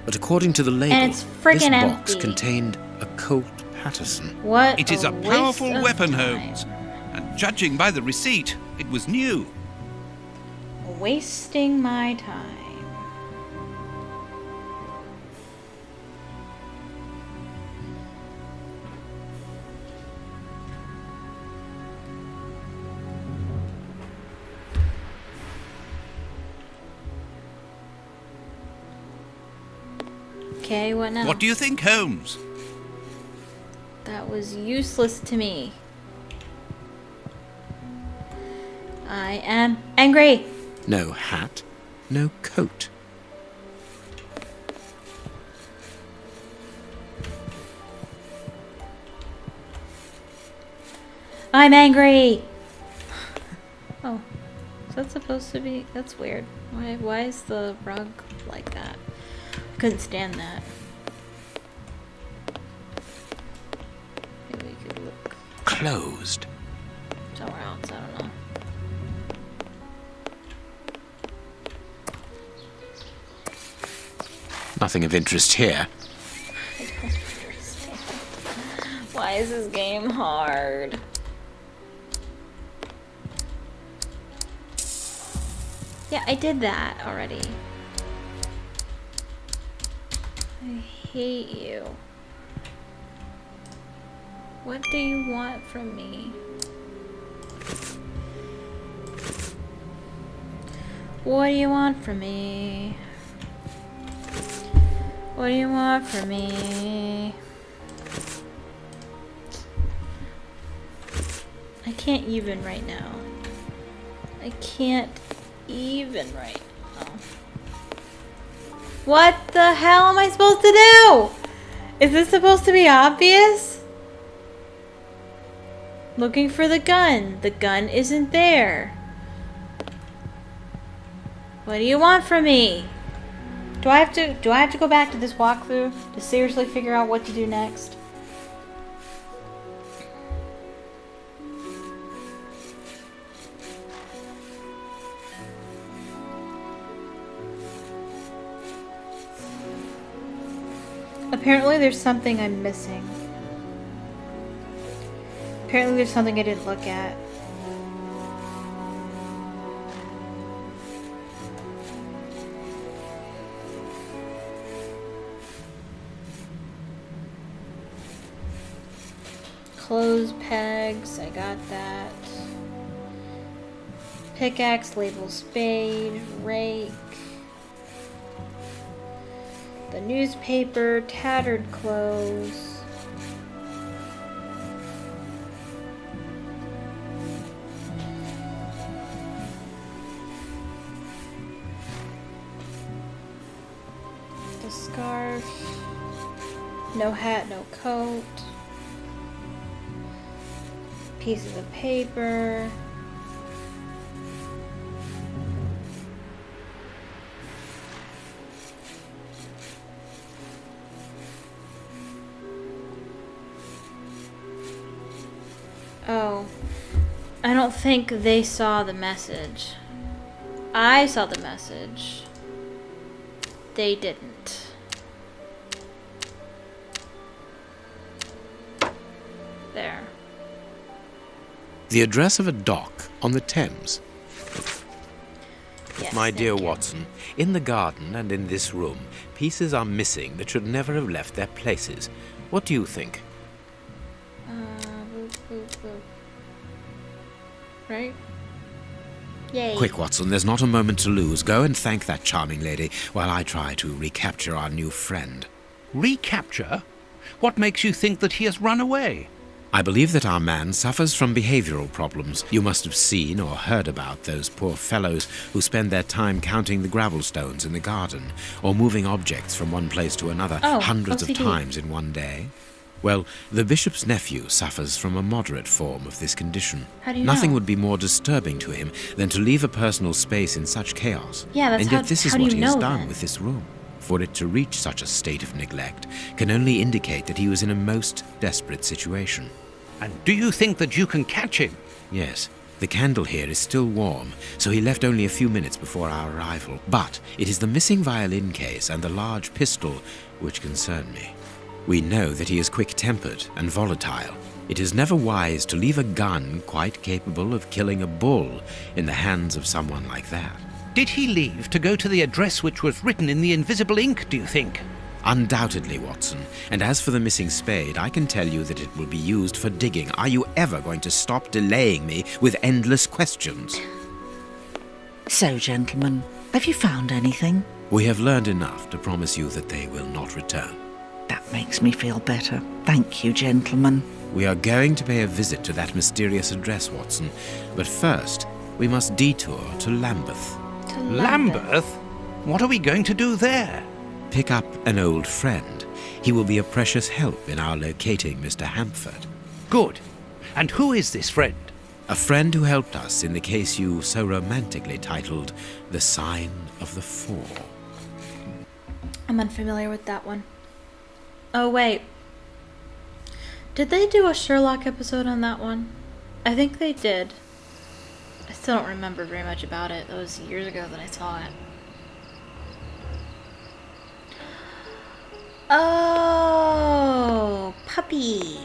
But according to the label, And it's this friggin' box empty. contained a Colt Patterson. What? It is a waste powerful of weapon, time. Holmes. And judging by the receipt, it was new. Wasting my time. Okay, what now? What do you think, Holmes? That was useless to me. I am angry. No hat, no coat. I'm angry. Oh, is that supposed to be? That's weird. Why is the rug like that? Couldn't stand that. closed. Somewhere else, I don't know. Nothing of interest here. I don't understand. Why is this game hard? Yeah, I did that already. I hate you. What do you want from me? What do you want from me? What do you want from me? I can't even right now. I can't even right now. What the hell am I supposed to do? Is this supposed to be obvious? Looking for the gun. The gun isn't there. What do you want from me? Do I have to go back to this walkthrough to seriously figure out what to do next? Apparently there's something I'm missing. Apparently there's something I didn't look at. Clothes pegs, I got that. Pickaxe, label spade, rake. The newspaper, tattered clothes. The scarf. No hat, no coat. Pieces of paper. Oh, I don't think they saw the message. I saw the message. They didn't. There. The address of a dock on the Thames. Yes, My dear thank you. Watson, in the garden and in this room, pieces are missing that should never have left their places. What do you think? Boop, boop, boop. Right? Yay. Quick, Watson, there's not a moment to lose. Go and thank that charming lady while I try to recapture our new friend. Recapture? What makes you think that he has run away? I believe that our man suffers from behavioral problems. You must have seen or heard about those poor fellows who spend their time counting the gravel stones in the garden or moving objects from one place to another hundreds of OCD. times in one day. Well, the bishop's nephew suffers from a moderate form of this condition. How do you Nothing know? would be more disturbing to him than to leave a personal space in such chaos. Yeah, that's and yet how- this is how do what you he has know done then? with this room. For it to reach such a state of neglect can only indicate that he was in a most desperate situation. And do you think that you can catch him? Yes, the candle here is still warm, so he left only a few minutes before our arrival. But it is the missing violin case and the large pistol which concern me. We know that he is quick-tempered and volatile. It is never wise to leave a gun quite capable of killing a bull in the hands of someone like that. Did he leave to go to the address which was written in the invisible ink, do you think? Undoubtedly, Watson. And as for the missing spade, I can tell you that it will be used for digging. Are you ever going to stop delaying me with endless questions? So, gentlemen, have you found anything? We have learned enough to promise you that they will not return. That makes me feel better. Thank you, gentlemen. We are going to pay a visit to that mysterious address, Watson. But first, we must detour to Lambeth. To Lambeth? What are we going to do there? Pick up an old friend. He will be a precious help in our locating Mr. Hampford. Good. And who is this friend? A friend who helped us in the case you so romantically titled The Sign of the Four. I'm unfamiliar with that one. Oh, wait. Did they do a Sherlock episode on that one? I think they did. I still don't remember very much about it. That was years ago that I saw it. Oh, puppy.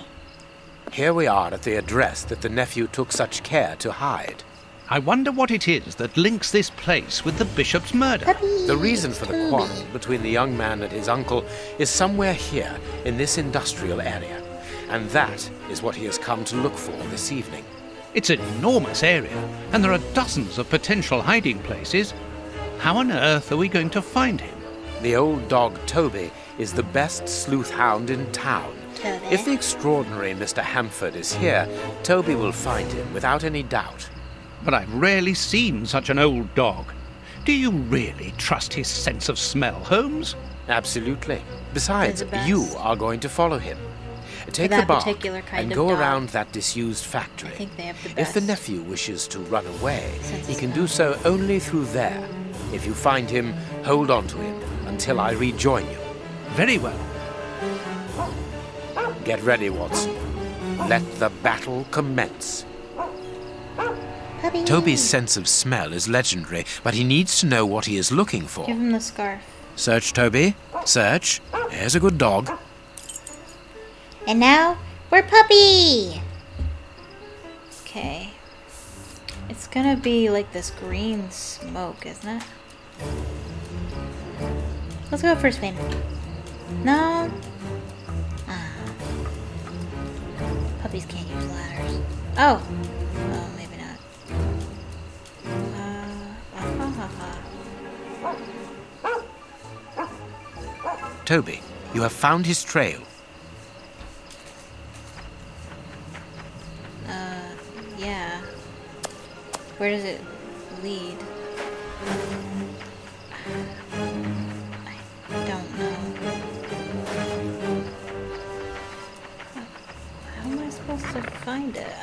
Here we are at the address that the nephew took such care to hide. I wonder what it is that links this place with the bishop's murder. Puppy. The reason for the quarrel between the young man and his uncle is somewhere here in this industrial area, and that is what he has come to look for this evening. It's an enormous area, and there are dozens of potential hiding places. How on earth are we going to find him? The old dog Toby is the best sleuth hound in town. Toby. If the extraordinary Mr. Hamford is here, Toby will find him without any doubt. But I've rarely seen such an old dog. Do you really trust his sense of smell, Holmes? Absolutely. Besides, They're the best. you are going to follow him. Take that the bar particular kind and of go dog. around that disused factory. I think they have the If best. the nephew wishes to run away, Sense he of can do so only through there. If you find him, hold on to him until I rejoin you. Very well. Get ready, Watson. Let the battle commence. Puppy. Toby's sense of smell is legendary, but he needs to know what he is looking for. Give him the scarf. Search, Toby. Search. There's a good dog. And now, we're Puppy! Okay. It's gonna be like this green smoke, isn't it? Let's go first, Wayne. No? Ah. Puppies can't use ladders. Oh! Oh, maybe not. Toby, you have found his trail. Yeah. Where does it lead? I don't know. How am I supposed to find it?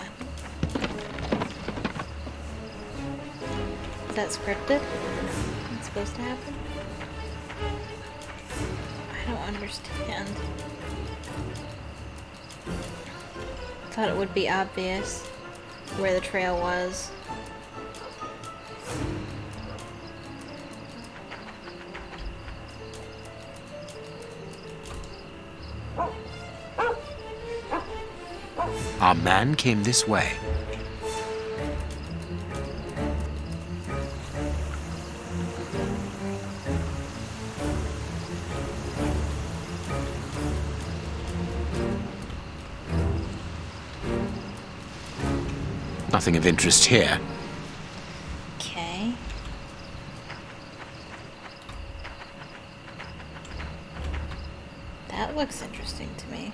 Is that scripted? What's supposed to happen? I don't understand. Thought it would be obvious where the trail was. Our man came this way. Nothing of interest here. Okay. That looks interesting to me.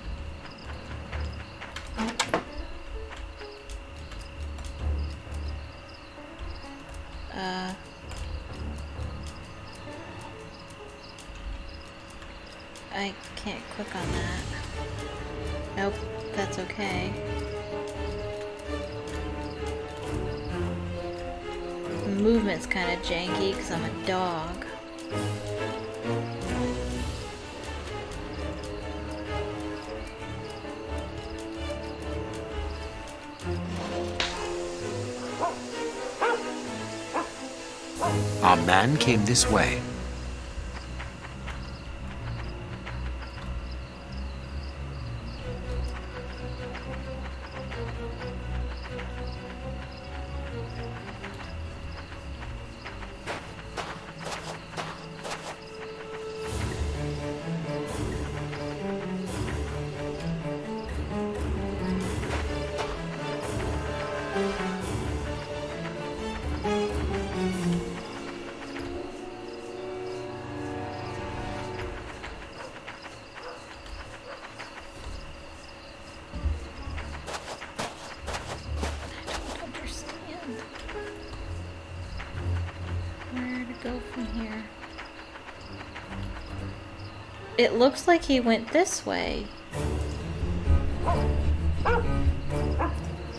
I can't click on that. Nope, that's okay. The movement's kind of janky because I'm a dog. Our man came this way. Go from here. It looks like he went this way. Sorry,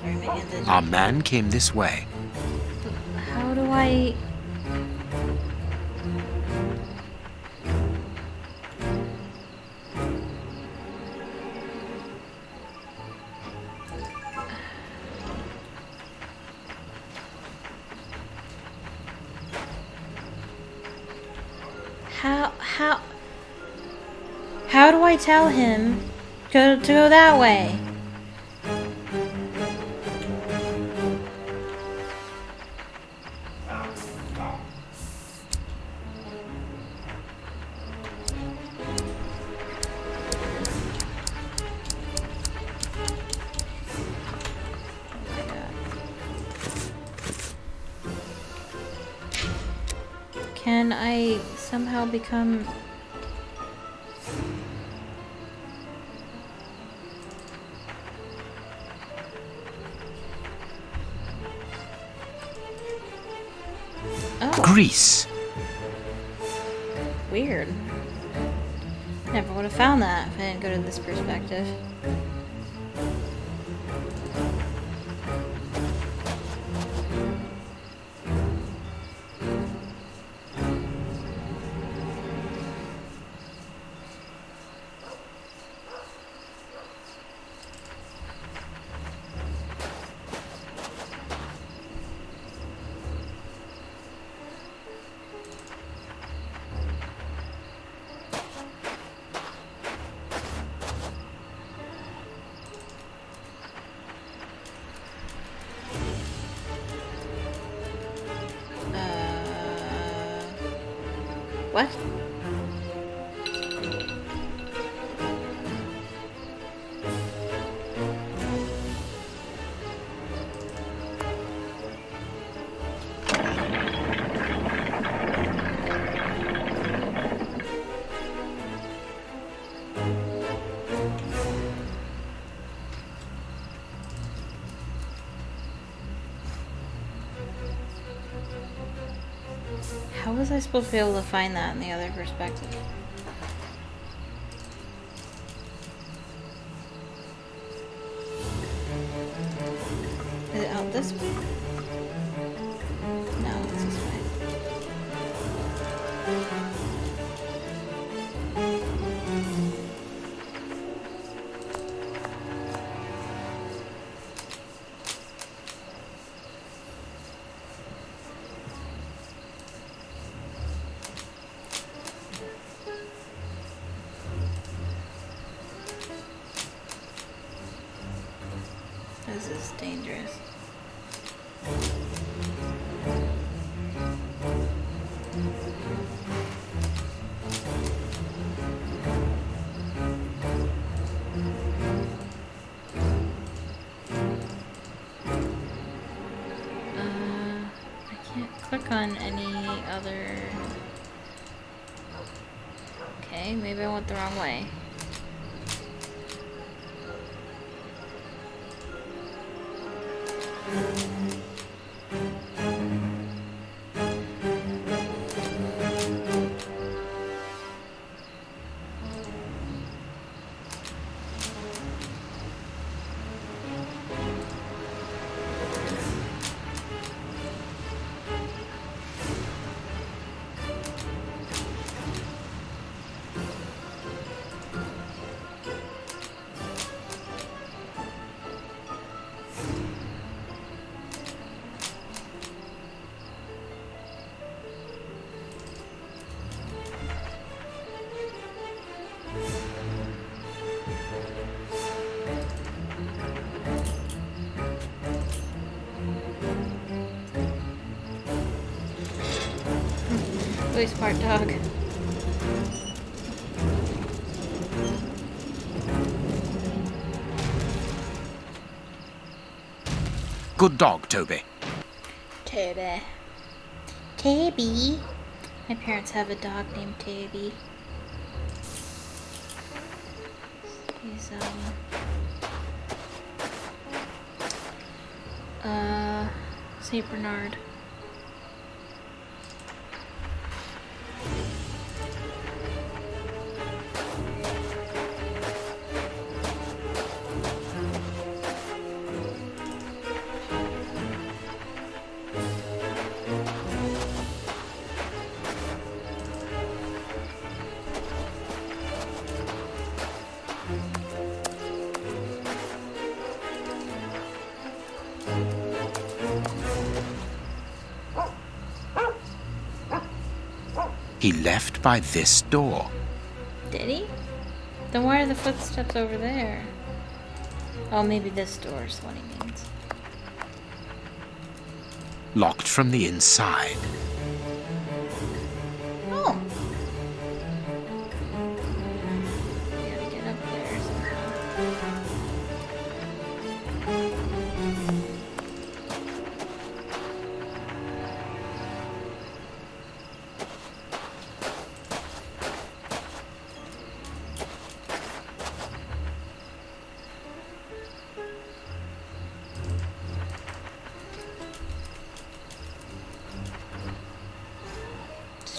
my hands are- Our man came this way. How do I... How do I tell him to go that way? Can I somehow become... Oh. Greece. Weird. Never would have found that if I didn't go to this perspective. What? How was I supposed to be able to find that in the other perspective? Is it out this way? No, it's this way. This is dangerous. I can't click on any other... Okay, maybe I went the wrong way. Really smart dog. Good dog, Toby. Toby. Toby. My parents have a dog named Toby. He's, Saint Bernard. He left by this door. Did he? Then why are the footsteps over there? Oh, maybe this door is what he means. Locked from the inside. Oh. We gotta get up there somehow.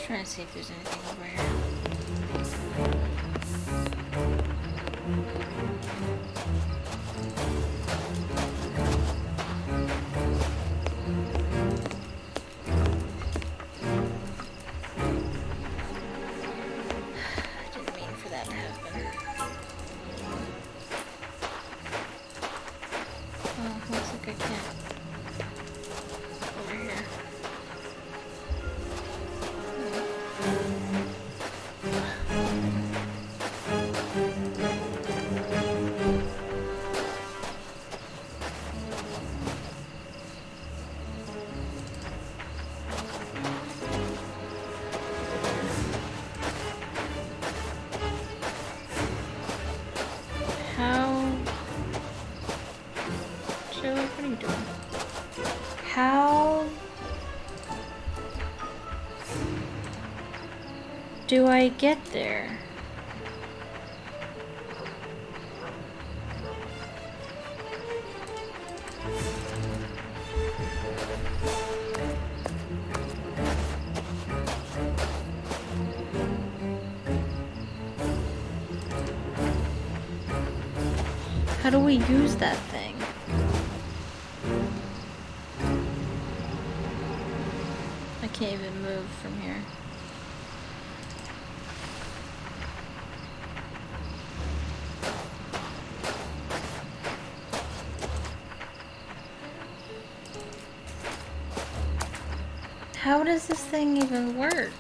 Trying to see if there's anything over here. Didn't mean for that to happen. Oh, looks like I can't. Over here. Sherlock, what are you doing? How do I get there? How do we use that thing? I can't even move from here. How does this thing even work?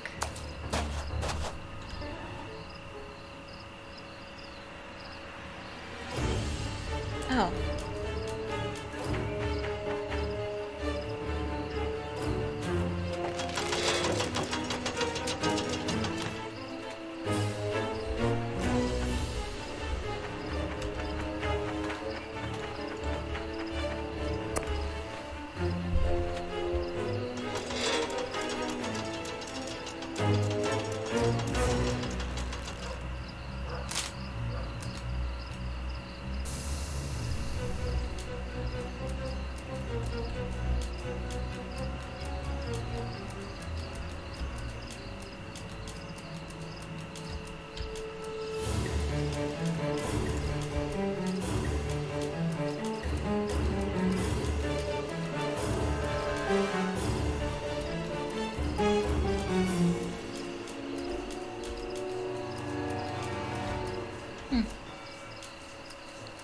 Oh.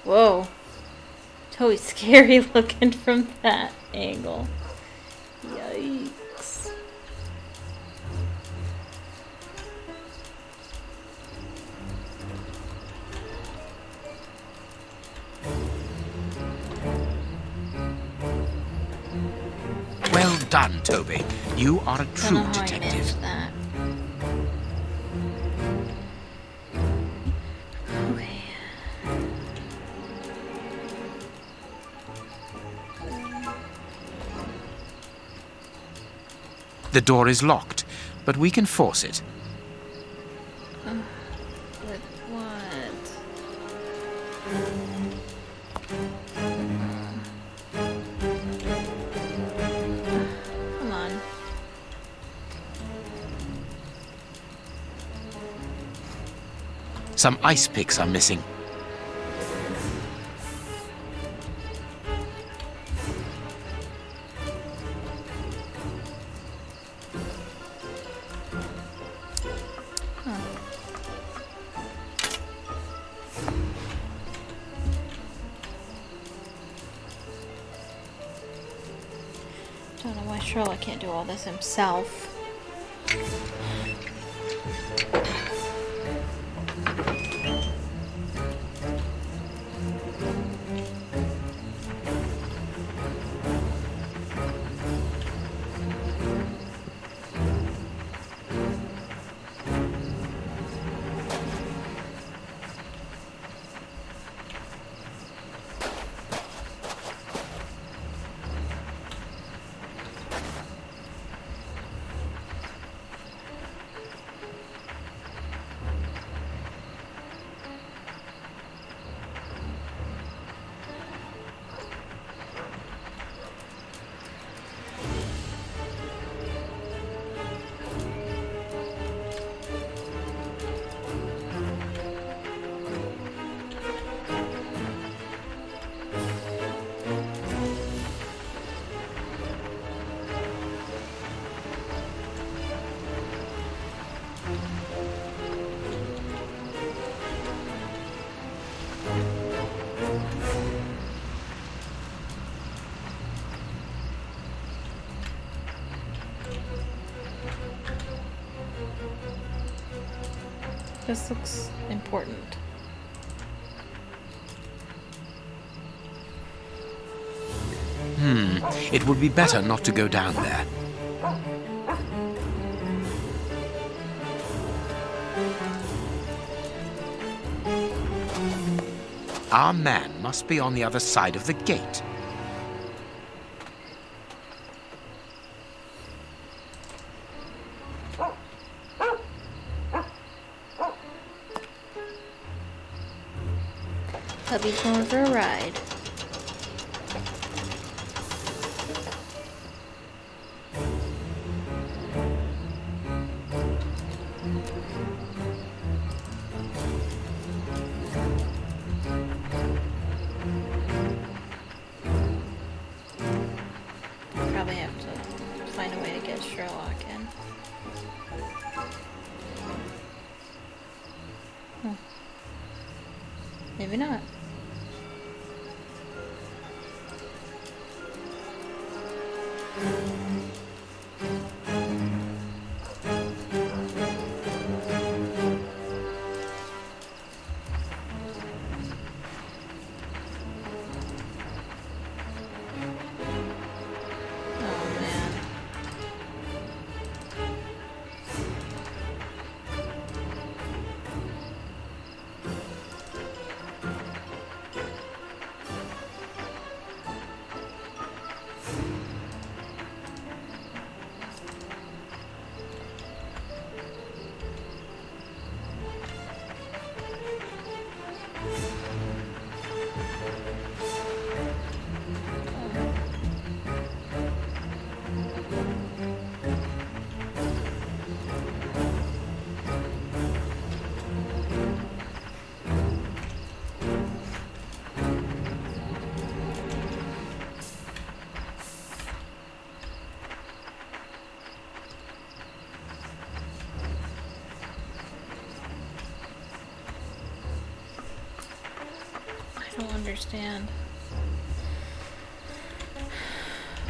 Whoa. Totally scary looking from that angle. Yikes. Well done, Toby. You are a Don't true know how I detective. managed that. Okay. The door is locked, but we can force it. With what? Come on. Some ice picks are missing. Don't know why Sherlock can't do all this himself. This looks important. It would be better not to go down there. Our man must be on the other side of the gate. Hubby's going for a ride. Probably have to find a way to get Sherlock in. Maybe not. Oh man. I don't understand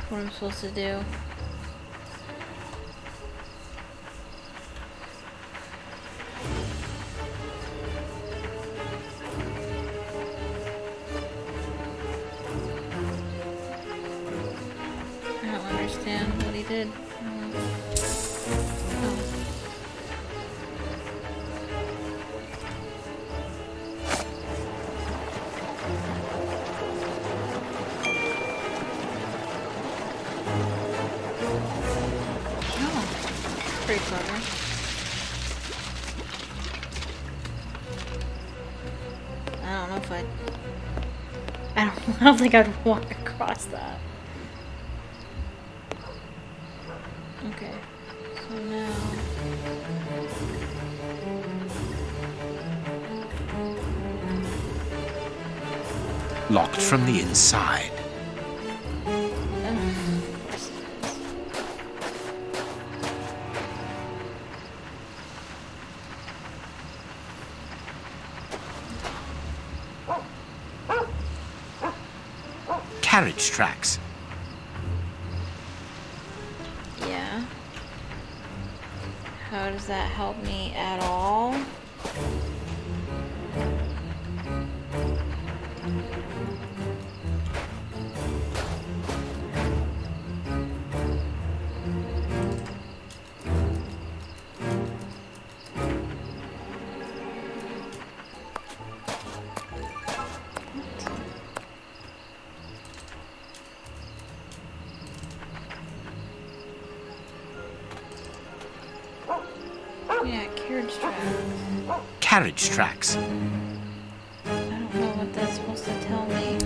what I'm supposed to do. I don't understand what he did. Oh. Pretty clever. I don't know if I don't think I'd walk across that. Okay. So now Locked from the inside. Carriage tracks. yeah. How does that help me at all? Yeah, carriage tracks. Carriage tracks. I don't know what that's supposed to tell me.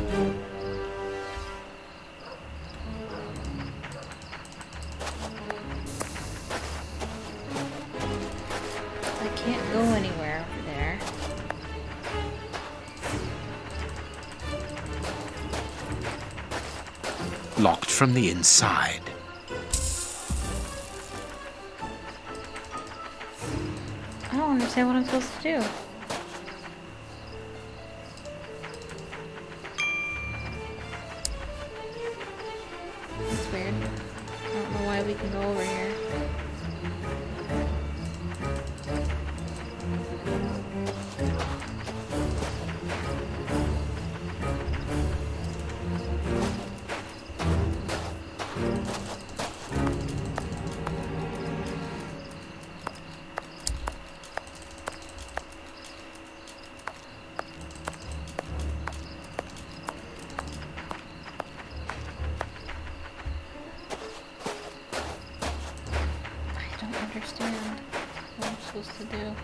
I can't go anywhere over there. Locked from the inside. I don't understand what I'm supposed to do. That's weird. I don't know why we can go over here. supposed to do?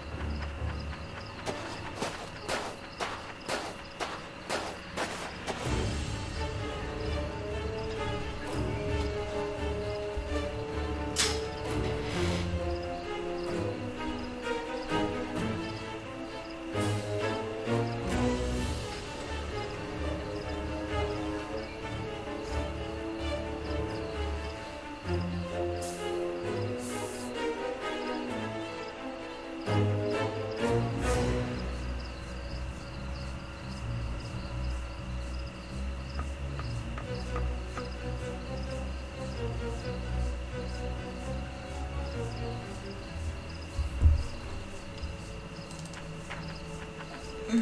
We're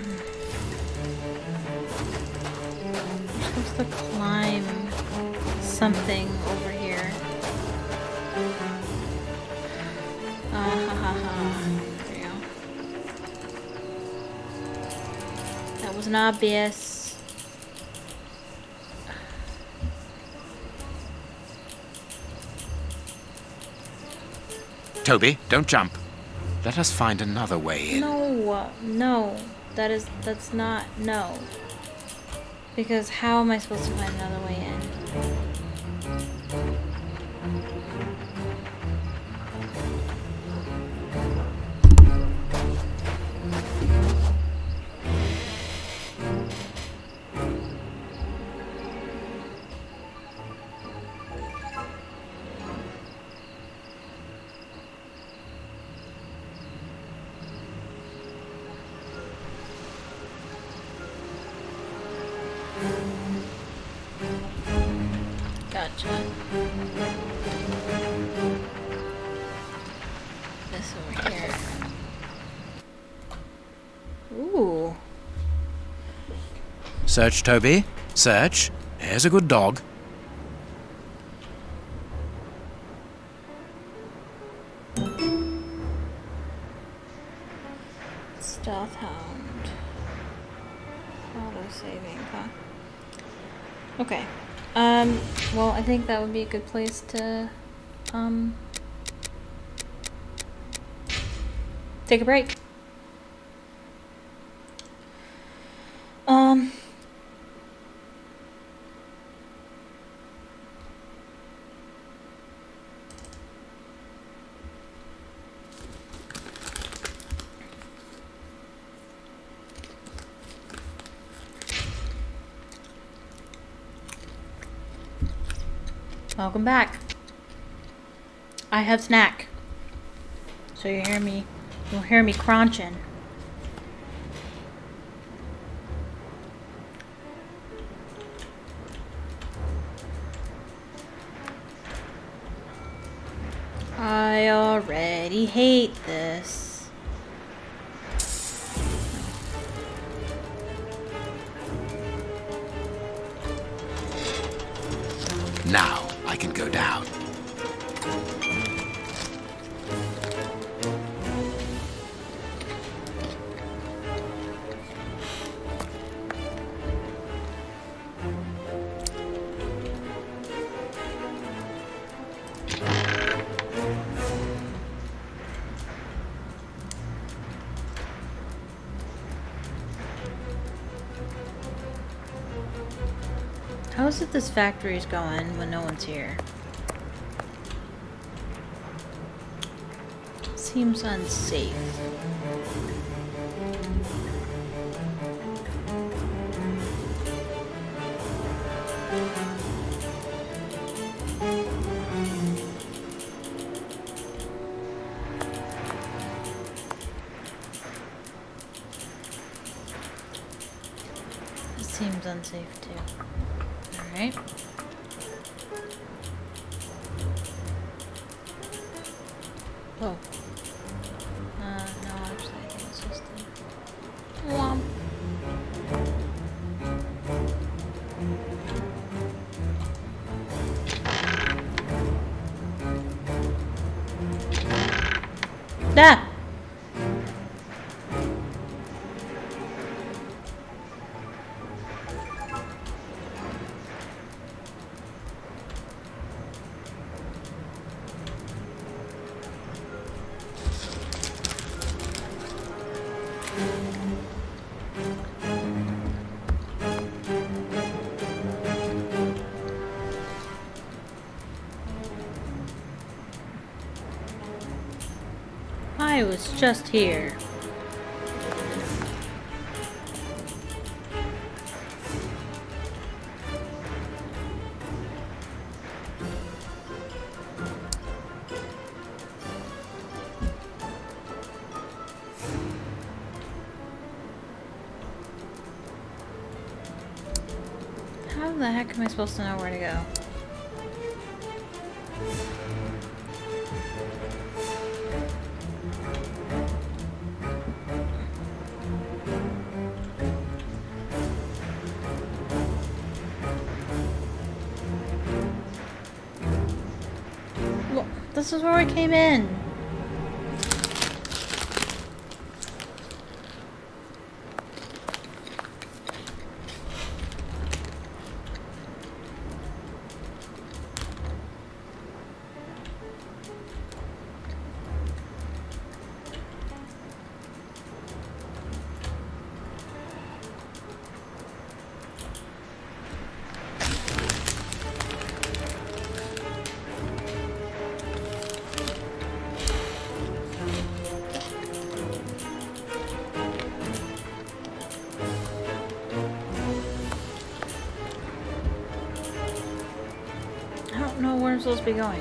supposed to climb something over here. Ha ha ha. There you go. That wasn't obvious. Toby, don't jump. Let us find another way in. No, no. That's not, no. Because how am I supposed to find another way in? Gotcha. This over here. Ooh. Search, Toby. Search. Here's a good dog. Stealth hound. Auto saving, huh? Okay. Well, I think that would be a good place to, take a break. Welcome back. I have snack. So you'll hear me crunching. I already hate this. Now I can go down. How is it this factory is going when no one's here? Seems unsafe. It seems unsafe too. Alright. Oh. No, actually, I think it's just a... Womp. Da! I was just here. How the heck am I supposed to know where to go? Well, this is where we came in. I don't know where I'm supposed to be going.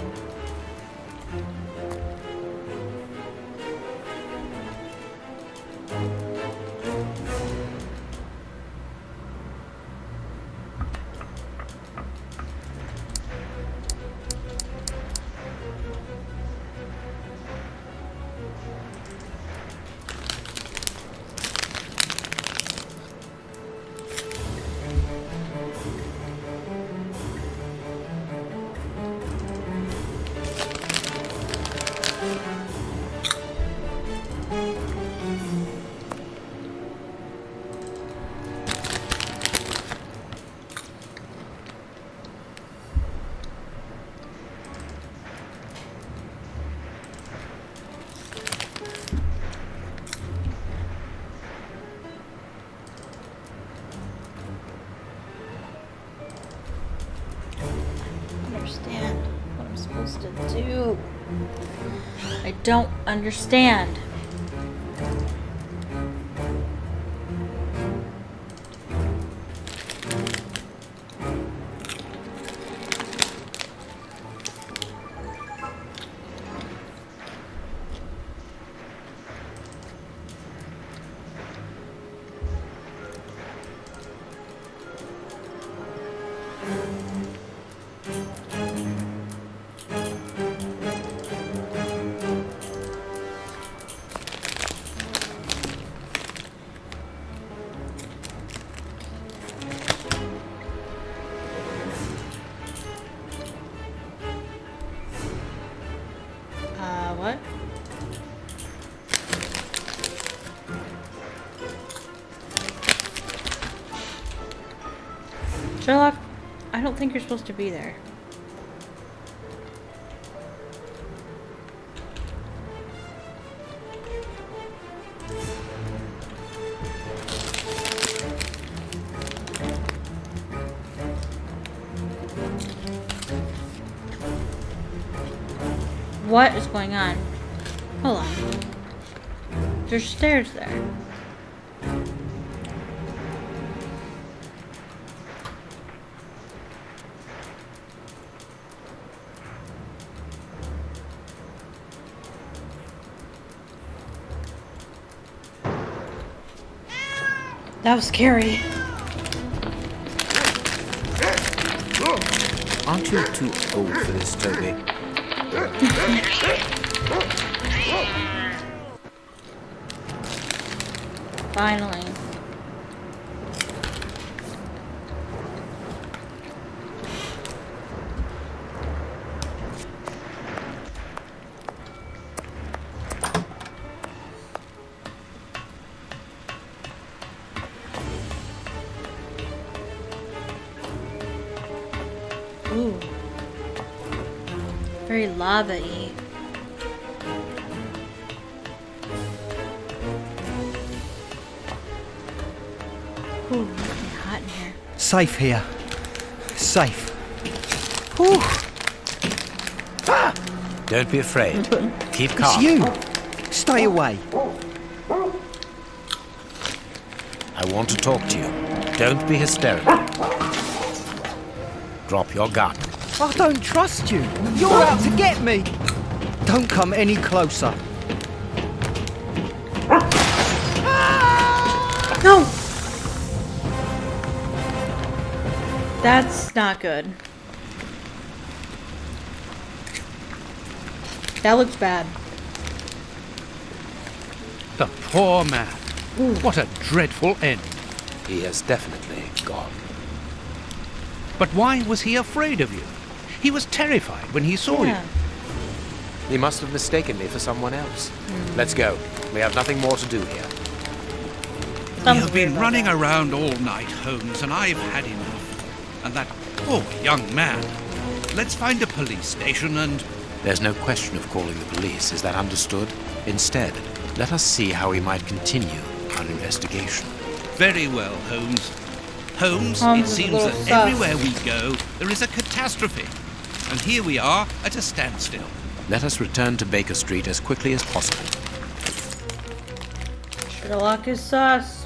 Understand what I'm supposed to do. I don't understand. What? Sherlock, I don't think you're supposed to be there. What is going on? Hold on. There's stairs there. That was scary. Aren't you too old for this, Toby? Finally. Ooh. Very lava-y. Ooh, it's getting hot in here. Safe here. Safe. Whew. Don't be afraid. Keep calm. It's you. Stay away. I want to talk to you. Don't be hysterical. Drop your gun. I don't trust you. You're out to get me. Don't come any closer. No! That's not good. That looks bad. The poor man. What a dreadful end. He has definitely gone. But why was he afraid of you? He was terrified when he saw you. He must have mistaken me for someone else. Let's go. We have nothing more to do here. We have been running around all night, Holmes, and I've had enough. And that poor young man. Let's find a police station and... There's no question of calling the police, is that understood? Instead, let us see how we might continue our investigation. Very well, Holmes. Holmes, it seems that everywhere we go, there is a catastrophe. And here we are at a standstill. Let us return to Baker Street as quickly as possible. Sherlock is sus.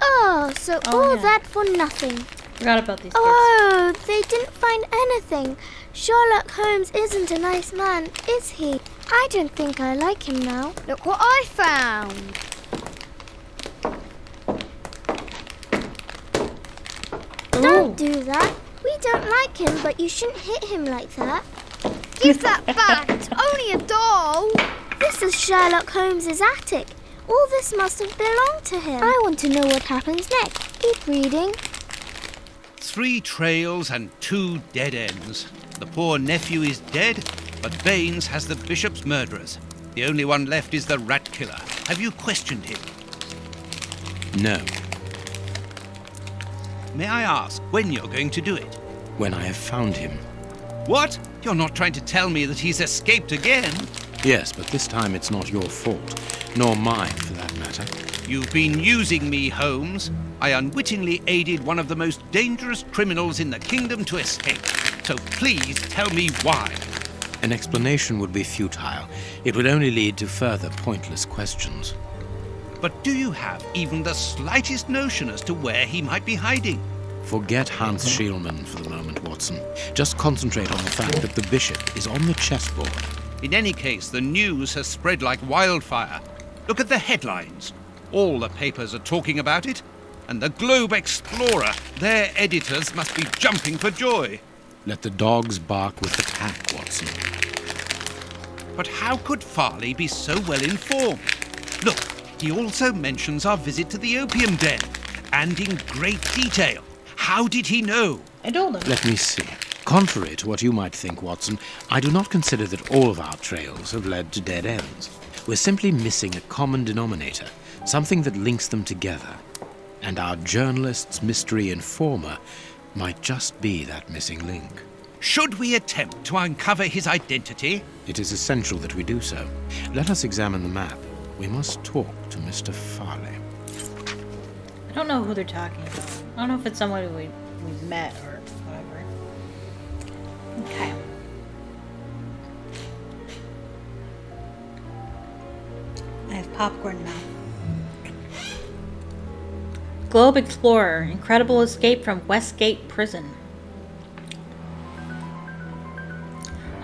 Oh, so all that for nothing. Forgot about these kids. Oh, they didn't find anything. Sherlock Holmes isn't a nice man, is he? I don't think I like him now. Look what I found. Don't do that. We don't like him, but you shouldn't hit him like that. Give that back. It's only a doll. This is Sherlock Holmes's attic. All this must have belonged to him. I want to know what happens next. Keep reading. 3 trails and 2 dead ends. The poor nephew is dead, but Baines has the bishop's murderers. The only one left is the rat killer. Have you questioned him? No. May I ask when you're going to do it? When I have found him. What? You're not trying to tell me that he's escaped again? Yes, but this time it's not your fault, nor mine for that matter. You've been using me, Holmes. I unwittingly aided one of the most dangerous criminals in the kingdom to escape. So please tell me why. An explanation would be futile. It would only lead to further pointless questions. But do you have even the slightest notion as to where he might be hiding? Forget Hans Schielmann for the moment, Watson. Just concentrate on the fact that the bishop is on the chessboard. In any case, the news has spread like wildfire. Look at the headlines. All the papers are talking about it. And the Globe Explorer, their editors must be jumping for joy. Let the dogs bark with the pack, Watson. But how could Farley be so well informed? Look, he also mentions our visit to the opium den, and in great detail. How did he know? I told him. Let me see. Contrary to what you might think, Watson, I do not consider that all of our trails have led to dead ends. We're simply missing a common denominator, something that links them together. And our journalist's mystery informer might just be that missing link. Should we attempt to uncover his identity? It is essential that we do so. Let us examine the map. We must talk to Mr. Farley. I don't know who they're talking about. I don't know if it's somebody we've met or whatever. Okay. I have popcorn now. Globe Explorer, incredible escape from Westgate Prison.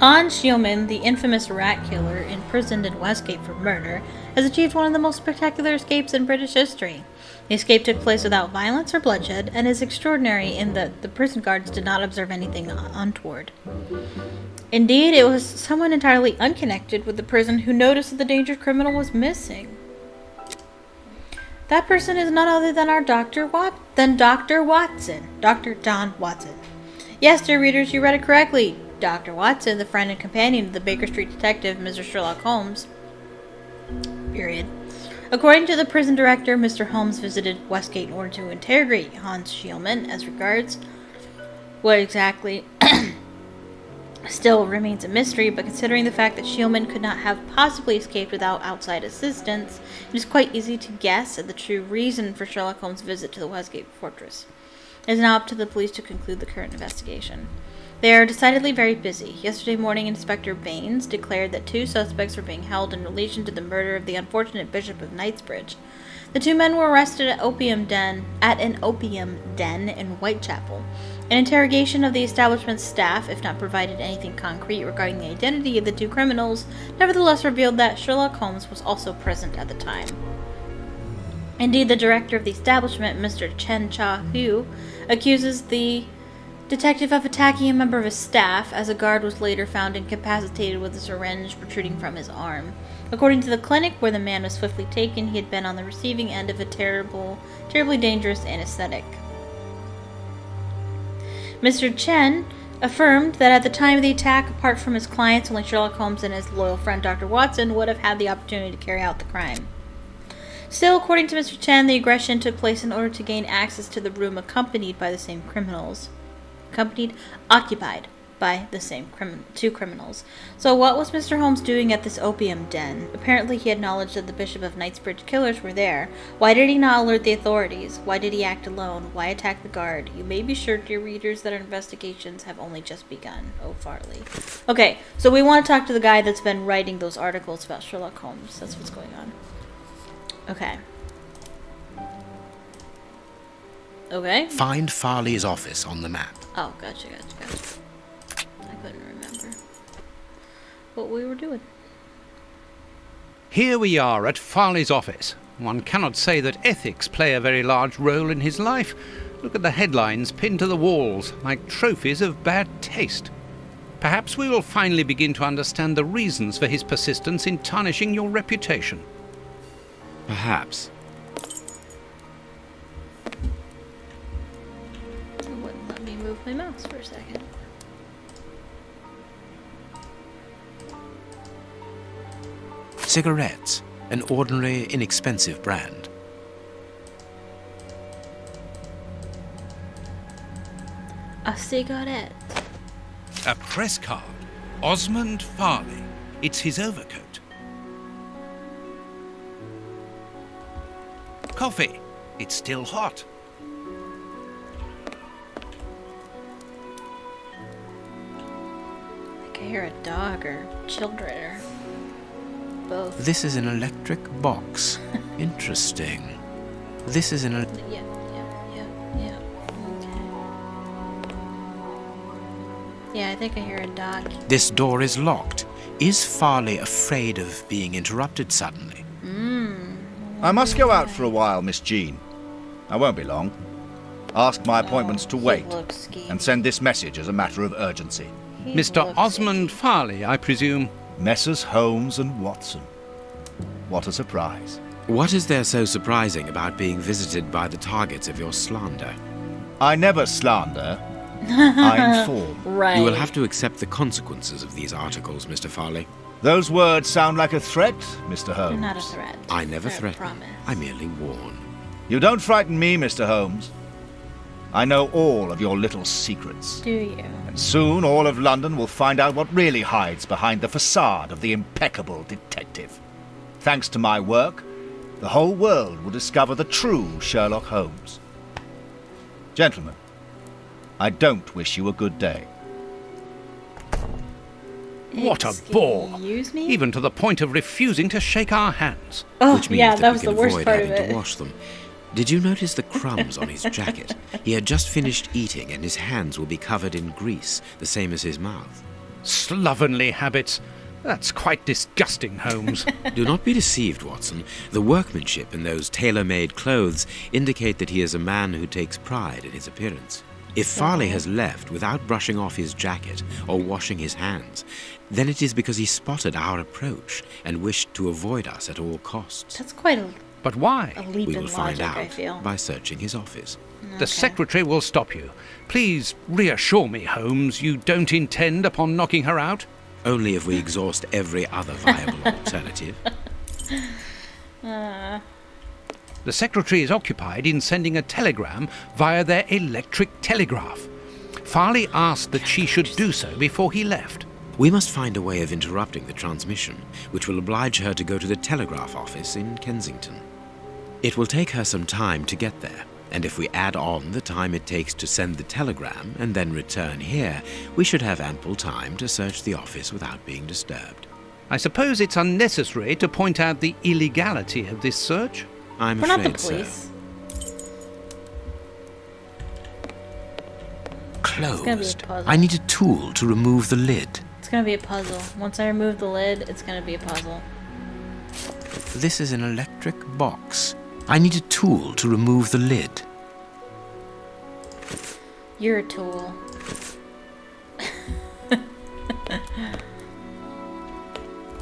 Hans Schielmann, the infamous rat killer imprisoned in Westgate for murder, has achieved one of the most spectacular escapes in British history. The escape took place without violence or bloodshed, and is extraordinary in that the prison guards did not observe anything untoward. Indeed, it was someone entirely unconnected with the prison who noticed that the dangerous criminal was missing. That person is none other than our Dr. Watson. Dr. John Watson. Yes, dear readers, you read it correctly. Dr. Watson, the friend and companion of the Baker Street detective, Mr. Sherlock Holmes. Period. According to the prison director, Mr. Holmes visited Westgate in order to interrogate Hans Schielmann as regards what exactly still remains a mystery, but considering the fact that Schielmann could not have possibly escaped without outside assistance, it is quite easy to guess at the true reason for Sherlock Holmes' visit to the Westgate fortress. It is now up to the police to conclude the current investigation. They are decidedly very busy. Yesterday morning, Inspector Baines declared that 2 suspects were being held in relation to the murder of the unfortunate Bishop of Knightsbridge. The 2 men were arrested at an opium den in Whitechapel. An interrogation of the establishment's staff, if not provided anything concrete regarding the identity of the 2 criminals, nevertheless revealed that Sherlock Holmes was also present at the time. Indeed, the director of the establishment, Mr. Chen Cha-hu, accuses the detective of attacking a member of his staff, as a guard was later found incapacitated with a syringe protruding from his arm. According to the clinic where the man was swiftly taken, he had been on the receiving end of a terribly dangerous anesthetic. Mr. Chen affirmed that at the time of the attack, apart from his clients, only Sherlock Holmes and his loyal friend Dr. Watson would have had the opportunity to carry out the crime. Still, according to Mr. Chen, the aggression took place in order to gain access to the room occupied by the same criminals. Two criminals. So what was Mr. Holmes doing at this opium den? Apparently he had knowledge that the Bishop of Knightsbridge killers were there. Why did he not alert the authorities? Why did he act alone? Why attack the guard? You may be sure, dear readers, that our investigations have only just begun. Oh, Farley. Okay, so we want to talk to the guy that's been writing those articles about Sherlock Holmes. That's what's going on. Okay. Okay. Find Farley's office on the map. Oh, gotcha. I couldn't remember what we were doing. Here we are at Farley's office. One cannot say that ethics play a very large role in his life. Look at the headlines pinned to the walls, like trophies of bad taste. Perhaps we will finally begin to understand the reasons for his persistence in tarnishing your reputation. Perhaps. It wouldn't let me move my mouse for a second. Cigarettes, an ordinary, inexpensive brand. A cigarette. A press card. Osmond Farley. It's his overcoat. Coffee. It's still hot. I can hear a dog or children or both. This is an electric box. Interesting. This is an... Yeah. Okay. Yeah, I think I hear a dog. This door is locked. Is Farley afraid of being interrupted suddenly? I must go out for a while, Miss Jean. I won't be long. Ask my appointments to wait, and send this message as a matter of urgency. Mr. Osmond Farley, I presume. Messrs. Holmes and Watson. What a surprise. What is there so surprising about being visited by the targets of your slander? I never slander. I inform. Right. You will have to accept the consequences of these articles, Mr. Farley. Those words sound like a threat, Mr. Holmes. They're not a threat. I never They're a threaten. promise. I merely warn. You don't frighten me, Mr. Holmes. I know all of your little secrets. Do you? And soon all of London will find out what really hides behind the facade of the impeccable detective. Thanks to my work, the whole world will discover the true Sherlock Holmes. Gentlemen, I don't wish you a good day. What a bore! Excuse me? Even to the point of refusing to shake our hands. Oh, Which means yeah, that that we was can the worst avoid part of having it. to wash them. Did you notice the crumbs on his jacket? He had just finished eating, and his hands will be covered in grease, the same as his mouth. Slovenly habits. That's quite disgusting, Holmes. Do not be deceived, Watson. The workmanship in those tailor-made clothes indicate that he is a man who takes pride in his appearance. If Farley has left without brushing off his jacket or washing his hands, then it is because he spotted our approach and wished to avoid us at all costs. That's quite But why? a leap We in will find logic, I out feel. by searching his office. The secretary will stop you. Please reassure me, Holmes, you don't intend upon knocking her out? Only if we exhaust every other viable alternative. The secretary is occupied in sending a telegram via their electric telegraph. Farley asked that she should do so before he left. We must find a way of interrupting the transmission, which will oblige her to go to the telegraph office in Kensington. It will take her some time to get there, And if we add on the time it takes to send the telegram and then return here, we should have ample time to search the office without being disturbed. I suppose it's unnecessary to point out the illegality of this search. I'm We're not the afraid so. police. Closed. gonna be a puzzle. I need a tool to remove the lid. It's gonna be a puzzle. Once I remove the lid, it's gonna be a puzzle. This is an electric box. I need a tool to remove the lid. You're a tool.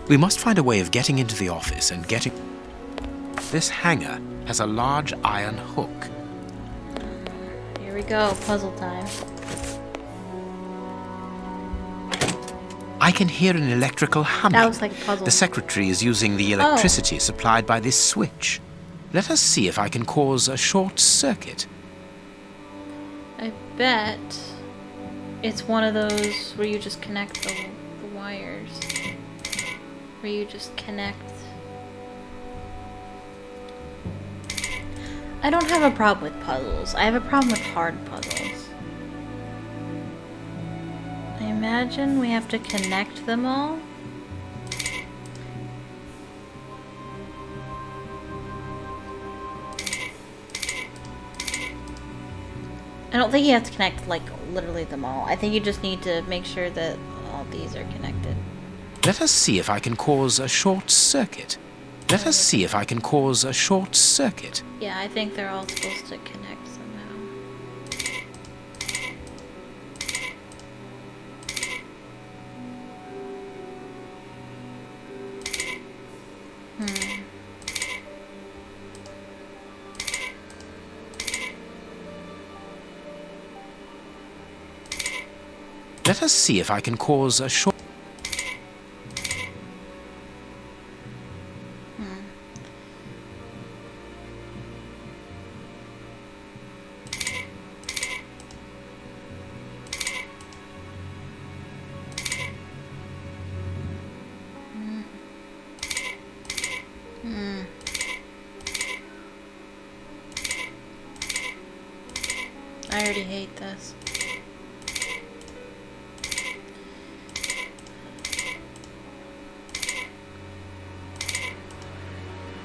We must find a way of getting into the office and getting... This hanger has a large iron hook. Here we go, puzzle time. I can hear an electrical humming. That looks like a puzzle. The secretary is using the electricity supplied by this switch. Let us see if I can cause a short circuit. I bet it's one of those where you just connect the wires. Where you just connect. I don't have a problem with puzzles. I have a problem with hard puzzles. I imagine we have to connect them all. I don't think you have to connect, like, literally them all. I think you just need to make sure that all these are connected. Let us see if I can cause a short circuit. Let us see if I can cause a short circuit. Yeah, I think they're all supposed to connect somehow. Let us see if I can cause a short... I already hate this.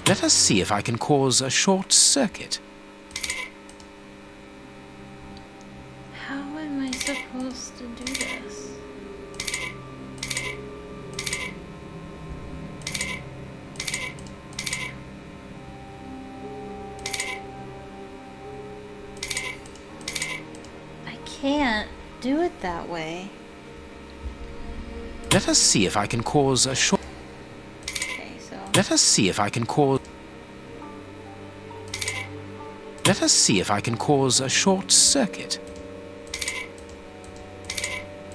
Let us see if I can cause a short circuit. How am I supposed to do this? I can't do it that way. Let us see if I can cause a short... Okay, so... Let us see if I can cause... Let us see if I can cause a short circuit.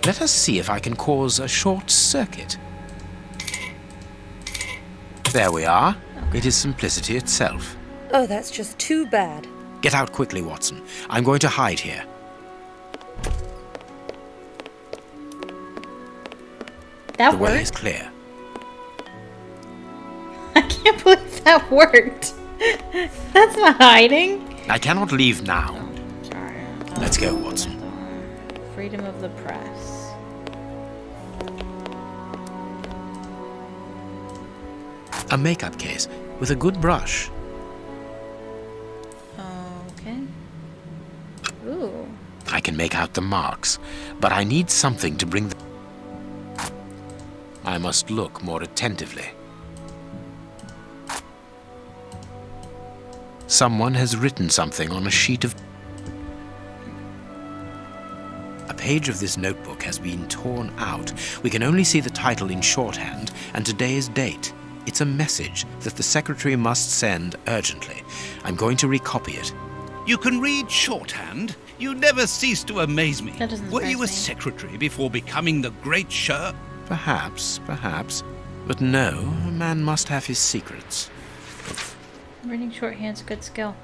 Let us see if I can cause a short circuit. There we are. It is simplicity itself. Oh, that's just too bad. Get out quickly, Watson. I'm going to hide here. That The way worked? is clear. I can't believe that worked. That's not hiding. I cannot leave now. Sorry. Let's go, Watson. Freedom of the press. A makeup case with a good brush. Okay. Ooh. I can make out the marks, but I need something to bring the... I must look more attentively. Someone has written something on a sheet of... A page of this notebook has been torn out. We can only see the title in shorthand and today's date. It's a message that the secretary must send urgently. I'm going to recopy it. You can read shorthand? You never cease to amaze me. That doesn't Were you a surprise me. secretary before becoming the great Sher? Perhaps. But no, a man must have his secrets. Reading shorthand's a good skill.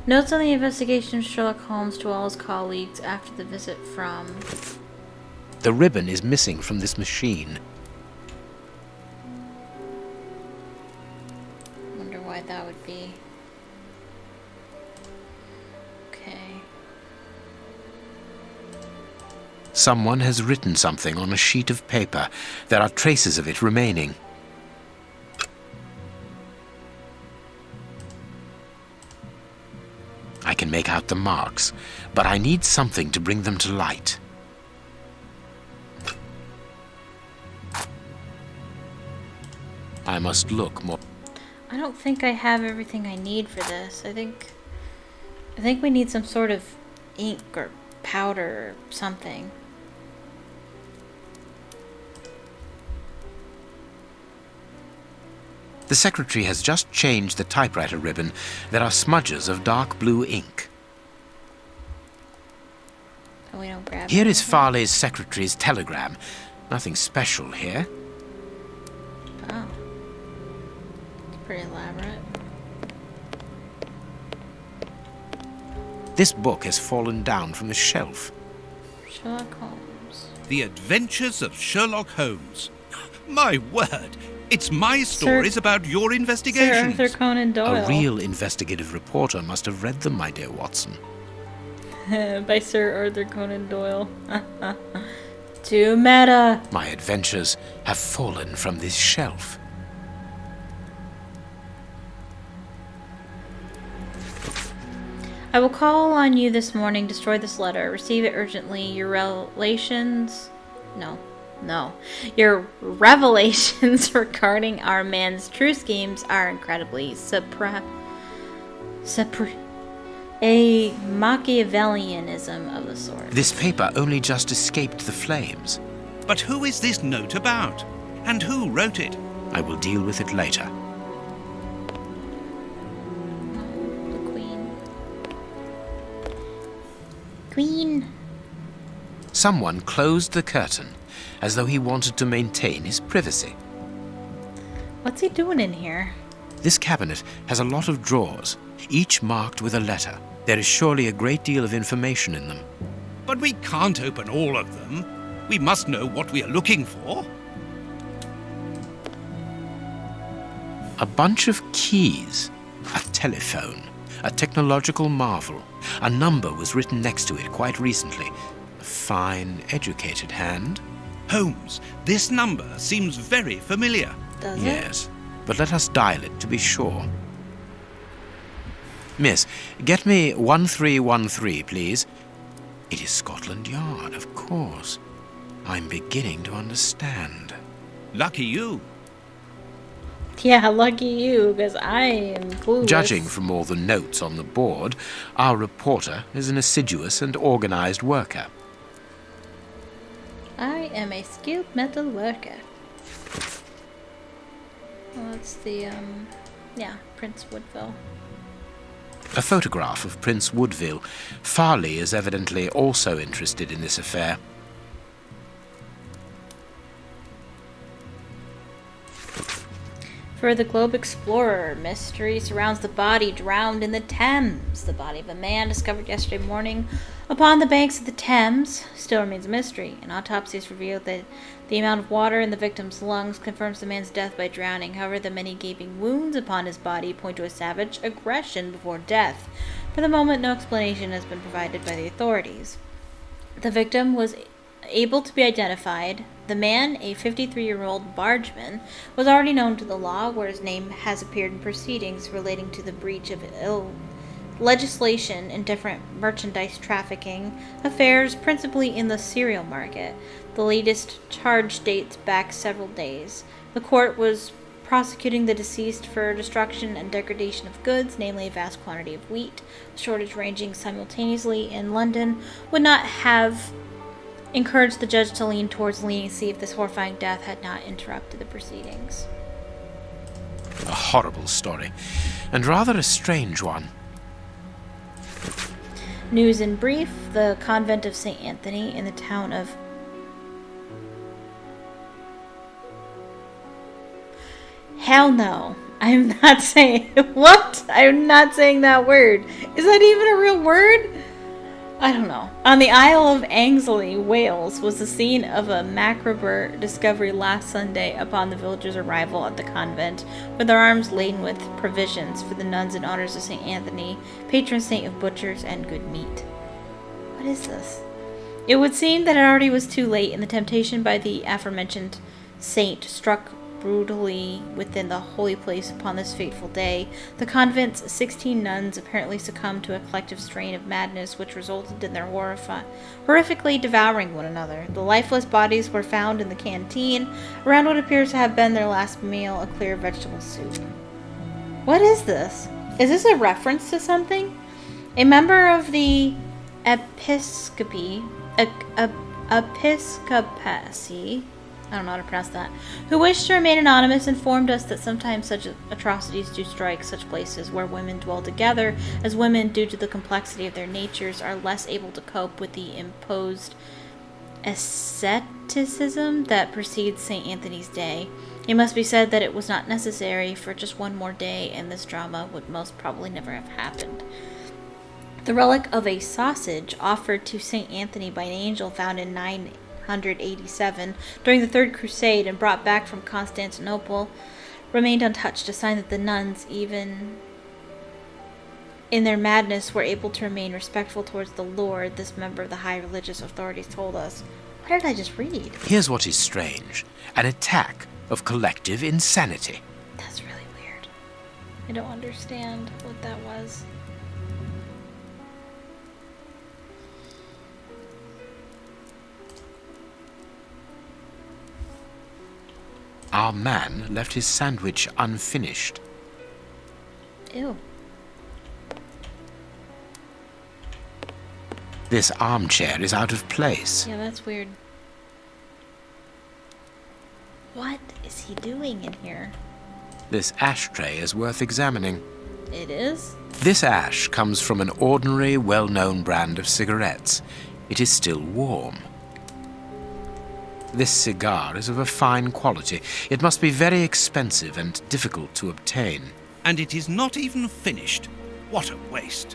Notes on the investigation of Sherlock Holmes to all his colleagues after the visit from... The ribbon is missing from this machine. Wonder why that would be. Someone has written something on a sheet of paper. There are traces of it remaining. I can make out the marks, but I need something to bring them to light. I must look more. I don't think I have everything I need for this. I think we need some sort of ink or powder or something. The secretary has just changed the typewriter ribbon. There are smudges of dark blue ink. Oh, we don't grab Here is anything. Farley's secretary's telegram. Nothing special here. Oh. It's pretty elaborate. This book has fallen down from the shelf. Sherlock Holmes. The Adventures of Sherlock Holmes. My word! It's my stories about your investigations. Sir Arthur Conan Doyle. A real investigative reporter must have read them, my dear Watson. By Sir Arthur Conan Doyle. Too meta. My adventures have fallen from this shelf. I will call on you this morning. Destroy this letter. Receive it urgently. Your revelations... No. Your revelations regarding our man's true schemes are incredibly a Machiavellianism of the sort. This paper only just escaped the flames. But who is this note about? And who wrote it? I will deal with it later. The Queen. Someone closed the curtain, as though he wanted to maintain his privacy. What's he doing in here? This cabinet has a lot of drawers, each marked with a letter. There is surely a great deal of information in them. But we can't open all of them. We must know what we are looking for. A bunch of keys, a telephone, a technological marvel. A number was written next to it quite recently. A fine, educated hand. Holmes, this number seems very familiar. Does it? Yes, but let us dial it to be sure. Miss, get me 1313, please. It is Scotland Yard, of course. I'm beginning to understand. Lucky you. Yeah, lucky you, because I am clueless. Judging from all the notes on the board, our reporter is an assiduous and organized worker. I am a skilled metal worker. Well, that's the, Prince Woodville. A photograph of Prince Woodville. Farley is evidently also interested in this affair. For the Globe Explorer, mystery surrounds the body drowned in the Thames. The body of a man discovered yesterday morning upon the banks of the Thames still remains a mystery. An autopsy has revealed that the amount of water in the victim's lungs confirms the man's death by drowning. However, the many gaping wounds upon his body point to a savage aggression before death. For the moment, no explanation has been provided by the authorities. The victim was able to be identified. The man, a 53-year-old bargeman, was already known to the law, where his name has appeared in proceedings relating to the breach of legislation in different merchandise trafficking affairs, principally in the cereal market. The latest charge dates back several days. The court was prosecuting the deceased for destruction and degradation of goods, namely a vast quantity of wheat. Shortage ranging simultaneously in London would not have encouraged the judge to lean towards leniency if this horrifying death had not interrupted the proceedings. A horrible story, and rather a strange one. News in brief, the convent of St. Anthony in the town of... Hell no. I'm not saying... What? I'm not saying that word. Is that even a real word? I don't know. On the Isle of Anglesey, Wales, was the scene of a macabre discovery last Sunday upon the villagers' arrival at the convent, with their arms laden with provisions for the nuns in honors of St. Anthony, patron saint of butchers and good meat. What is this? It would seem that it already was too late, and the temptation by the aforementioned saint struck brutally within the holy place upon this fateful day. The convent's 16 nuns apparently succumbed to a collective strain of madness which resulted in their horrifically devouring one another. The lifeless bodies were found in the canteen, around what appears to have been their last meal, a clear vegetable soup. What is this? Is this a reference to something? A member of the episcopacy, I don't know how to pronounce that, who wished to remain anonymous, informed us that sometimes such atrocities do strike such places where women dwell together, as women, due to the complexity of their natures, are less able to cope with the imposed asceticism that precedes St. Anthony's Day. It must be said that it was not necessary for just one more day, and this drama would most probably never have happened. The relic of a sausage offered to St. Anthony by an angel found in 987 during the Third Crusade and brought back from Constantinople remained untouched, a sign that the nuns, even in their madness, were able to remain respectful towards the Lord, this member of the high religious authorities told us. What did I just read? Here's what is strange. An attack of collective insanity. That's really weird. I don't understand what that was. Our man left his sandwich unfinished. Ew. This armchair is out of place. Yeah, that's weird. What is he doing in here? This ashtray is worth examining. It is? This ash comes from an ordinary, well-known brand of cigarettes. It is still warm. This cigar is of a fine quality. It must be very expensive and difficult to obtain. And it is not even finished. What a waste.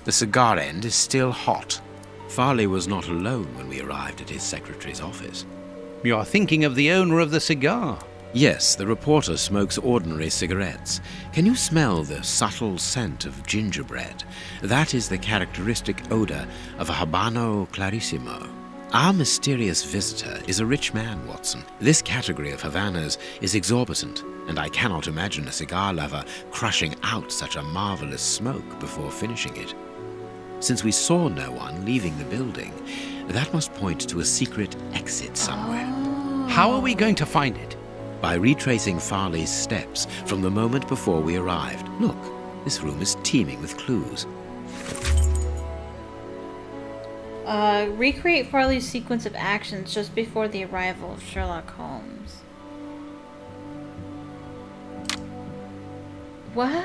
The cigar end is still hot. Farley was not alone when we arrived at his secretary's office. You are thinking of the owner of the cigar. Yes, the reporter smokes ordinary cigarettes. Can you smell the subtle scent of gingerbread? That is the characteristic odor of a Habano Clarissimo. Our mysterious visitor is a rich man, Watson. This category of Havanas is exorbitant, and I cannot imagine a cigar lover crushing out such a marvelous smoke before finishing it. Since we saw no one leaving the building, that must point to a secret exit somewhere. How are we going to find it? By retracing Farley's steps from the moment before we arrived. Look, this room is teeming with clues. Recreate Farley's sequence of actions just before the arrival of Sherlock Holmes. What?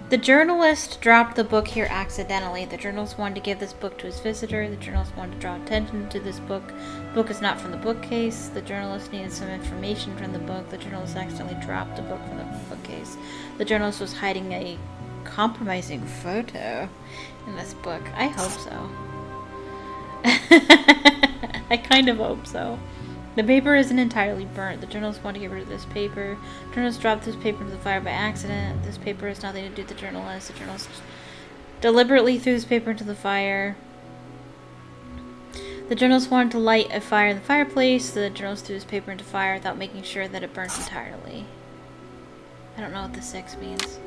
The journalist dropped the book here accidentally. The journalist wanted to give this book to his visitor. The journalist wanted to draw attention to this book. The book is not from the bookcase. The journalist needed some information from the book. The journalist accidentally dropped the book from the bookcase. The journalist was hiding a compromising photo in this book. I hope so. I kind of hope so. The paper isn't entirely burnt. The journalist wanted to get rid of this paper. The journalist dropped this paper into the fire by accident. This paper has nothing to do with the journalist. The journalist deliberately threw this paper into the fire. The journalist wanted to light a fire in the fireplace. The journalist threw his paper into fire without making sure that it burnt entirely. I don't know what the 6 means.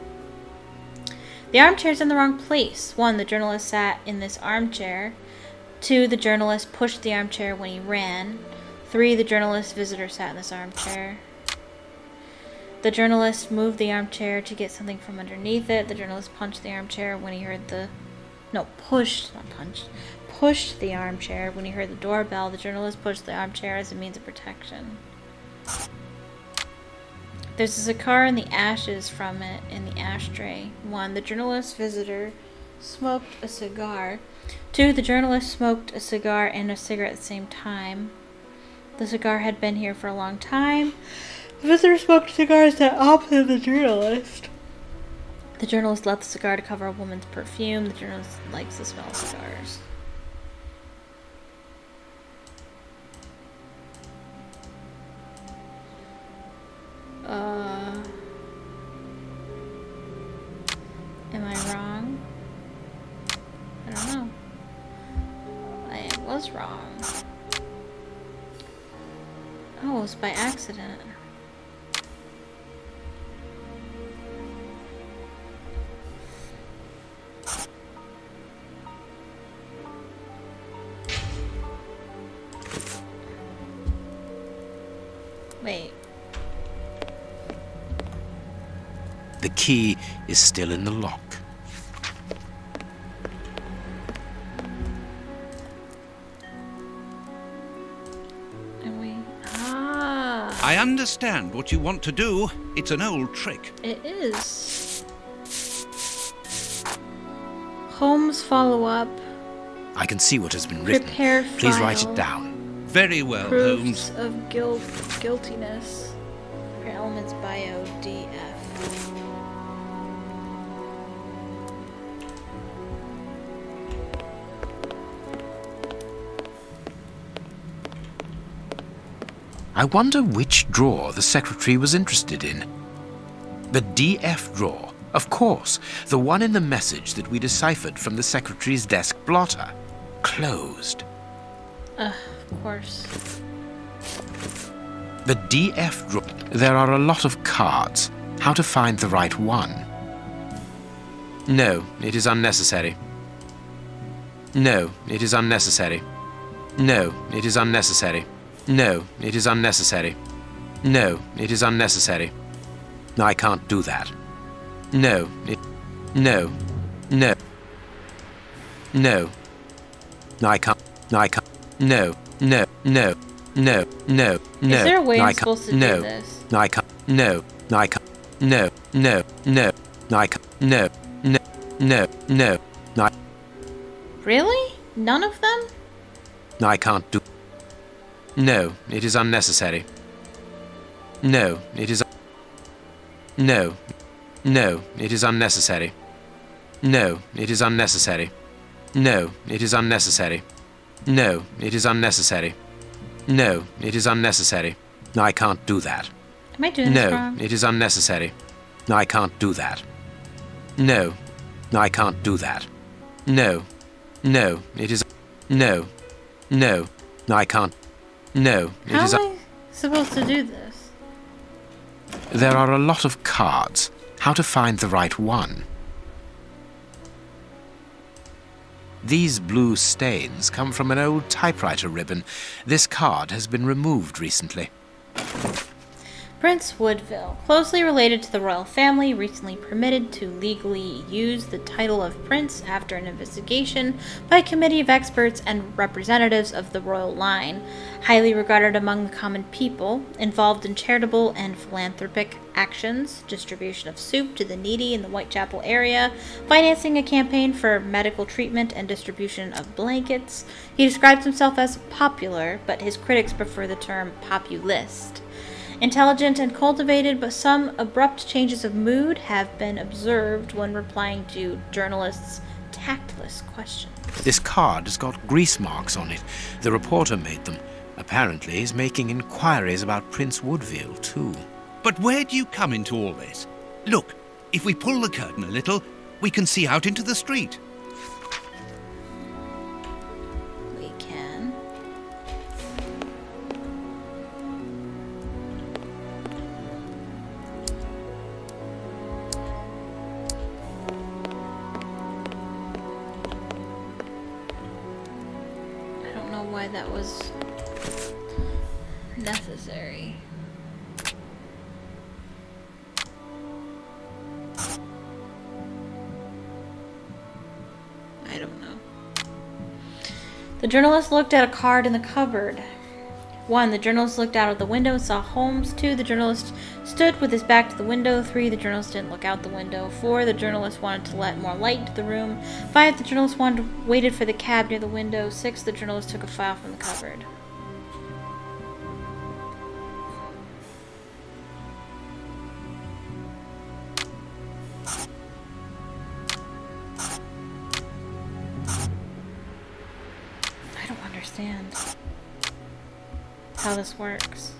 The armchair's in the wrong place. 1. The journalist sat in this armchair. 2. The journalist pushed the armchair when he ran. 3. The journalist's visitor sat in this armchair. The journalist moved the armchair to get something from underneath it. The journalist punched the armchair when he heard the... No, pushed, not punched. Pushed the armchair when he heard the doorbell. The journalist pushed the armchair as a means of protection. There's a cigar and the ashes from it in the ashtray. 1. The journalist's visitor smoked a cigar. 2. The journalist smoked a cigar and a cigarette at the same time. The cigar had been here for a long time. The visitor smoked cigars that opposite the journalist. The journalist left the cigar to cover a woman's perfume. The journalist likes the smell of cigars. Am I wrong? was wrong. Oh, it was by accident. Wait. The key is still in the lock. And we... Ah! I understand what you want to do. It's an old trick. It is. Holmes follow-up. I can see what has been written. Prepare Please write file. it down. Very well, Proofs Holmes. of guiltiness. Your elements bio DF. I wonder which drawer the secretary was interested in. The DF drawer, of course, the one in the message that we deciphered from the secretary's desk blotter. Closed. Of course. The DF drawer. There are a lot of cards. How to find the right one? No, it is unnecessary. No, it is unnecessary. No, it is unnecessary. No, it is unnecessary. No, it is unnecessary. I can't do that. No, no, no. No. I can't, no, no, no, no, no, no. Is there a way I I'm can't, supposed to no, do this? I can't, no, I can't, no, no, no, I can't, no, no, no, no, I, Really? None of them? I can't do. No, it is unnecessary. No, it is. No, no, it is unnecessary. No, it is unnecessary. No, it is unnecessary. No, it is unnecessary. No, it is unnecessary. I can't do that. Am I doing this No, wrong? it is unnecessary. I can't do that. No, I can't do that. No, no, it is. No, no, I can't. No, it How is. am I supposed to do this? There are a lot of cards. How to find the right one? These blue stains come from an old typewriter ribbon. This card has been removed recently. Prince Woodville, closely related to the royal family, recently permitted to legally use the title of prince after an investigation by a committee of experts and representatives of the royal line, highly regarded among the common people, involved in charitable and philanthropic actions, distribution of soup to the needy in the Whitechapel area, financing a campaign for medical treatment and distribution of blankets. He describes himself as popular, but his critics prefer the term populist. Intelligent and cultivated, but some abrupt changes of mood have been observed when replying to journalists' tactless questions. This card has got grease marks on it. The reporter made them. Apparently he's making inquiries about Prince Woodville, too. But where do you come into all this? Look, if we pull the curtain a little, we can see out into the street. We can. I don't know why that was necessary. I don't know. The journalist looked at a card in the cupboard. 1. The journalist looked out of the window and saw Holmes. 2. The journalist stood with his back to the window. 3. The journalist didn't look out the window. 4. The journalist wanted to let more light into the room. 5. The journalist waited for the cab near the window. 6. The journalist took a file from the cupboard. I don't understand how this works.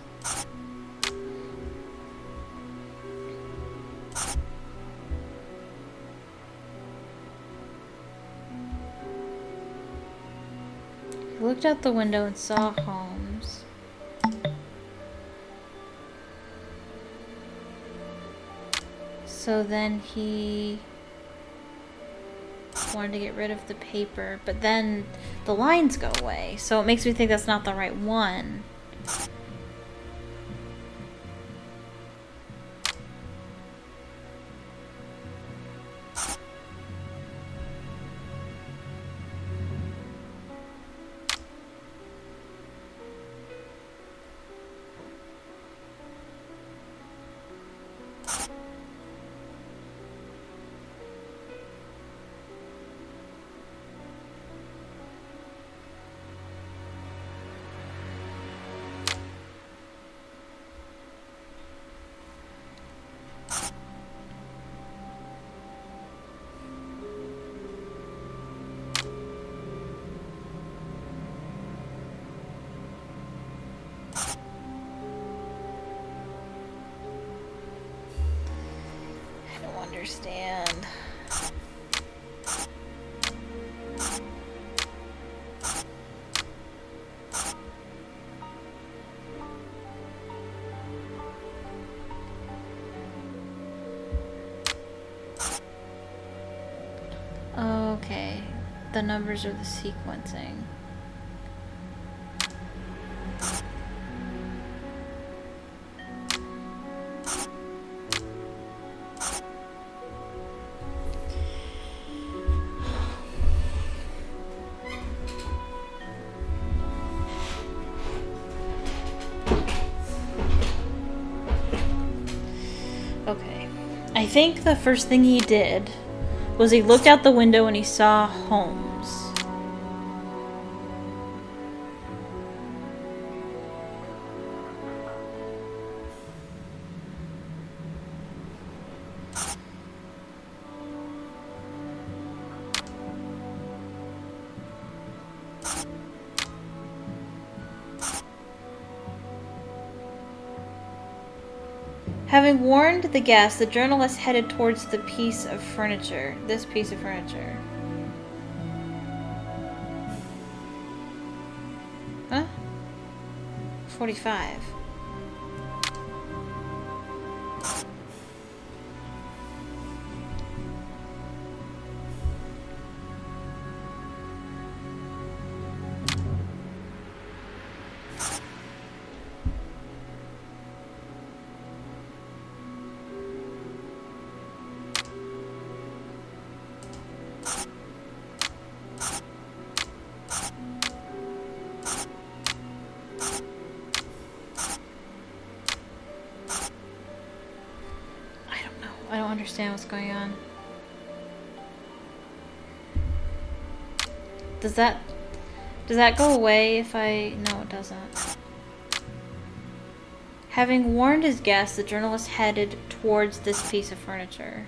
He looked out the window and saw Holmes. So then he wanted to get rid of the paper, but then the lines go away. So it makes me think that's not the right one. Understand. Okay, the numbers are the sequencing. Okay, I think the first thing he did was he looked out the window and he saw Holmes. Having warned the guests, the journalist headed towards the piece of furniture. This piece of furniture. Huh? 45. I don't understand what's going on. Does that go away if I... No, it doesn't. Having warned his guests, the journalist headed towards this piece of furniture.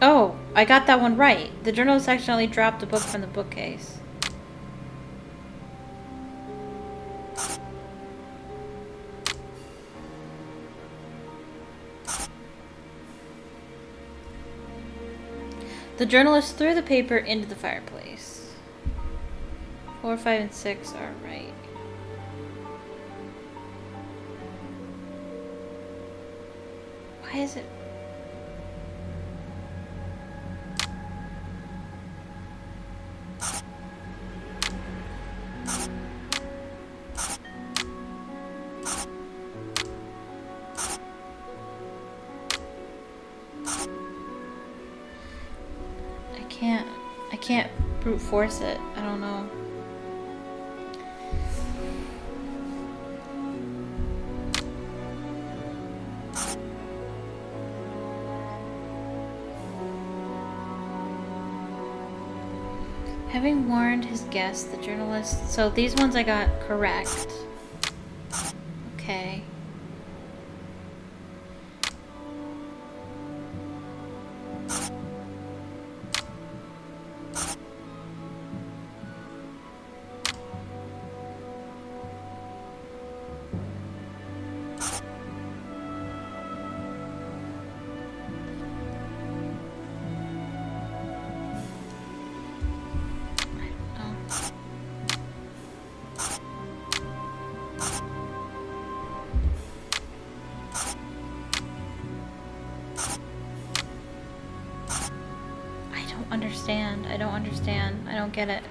Oh, I got that one right. The journalist accidentally dropped a book from the bookcase. The journalist threw the paper into the fireplace. 4, 5, and 6 are right. Why is it... I can't brute force it. I don't know. Having warned his guests, the journalist... So these ones I got correct. Okay. I don't understand. I don't get it.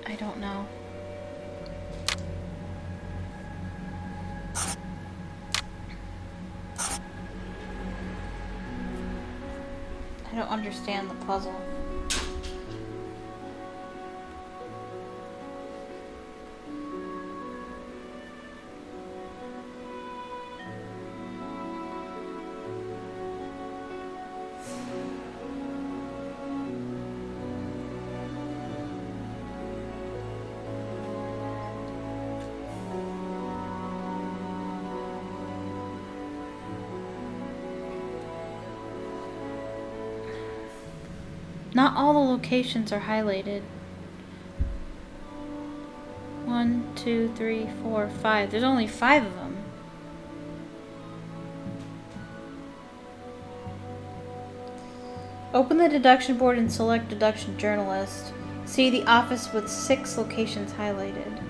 I don't know. I don't understand the puzzle. Not all the locations are highlighted. 1, 2, 3, 4, 5. There's only 5 of them. Open the deduction board and select deduction journalist. See the office with 6 locations highlighted.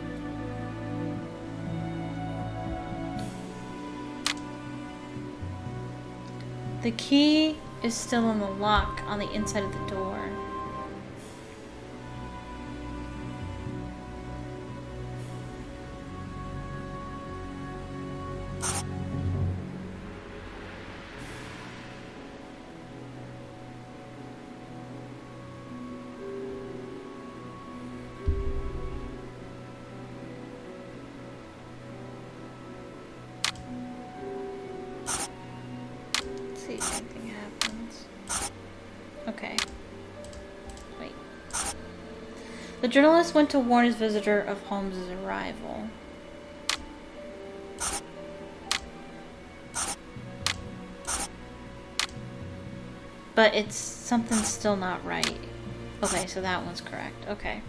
The key is still in the lock on the inside of the door. Let's see if anything happens. Okay. Wait. The journalist went to warn his visitor of Holmes's arrival. But it's something's still not right. Okay, so that one's correct. Okay.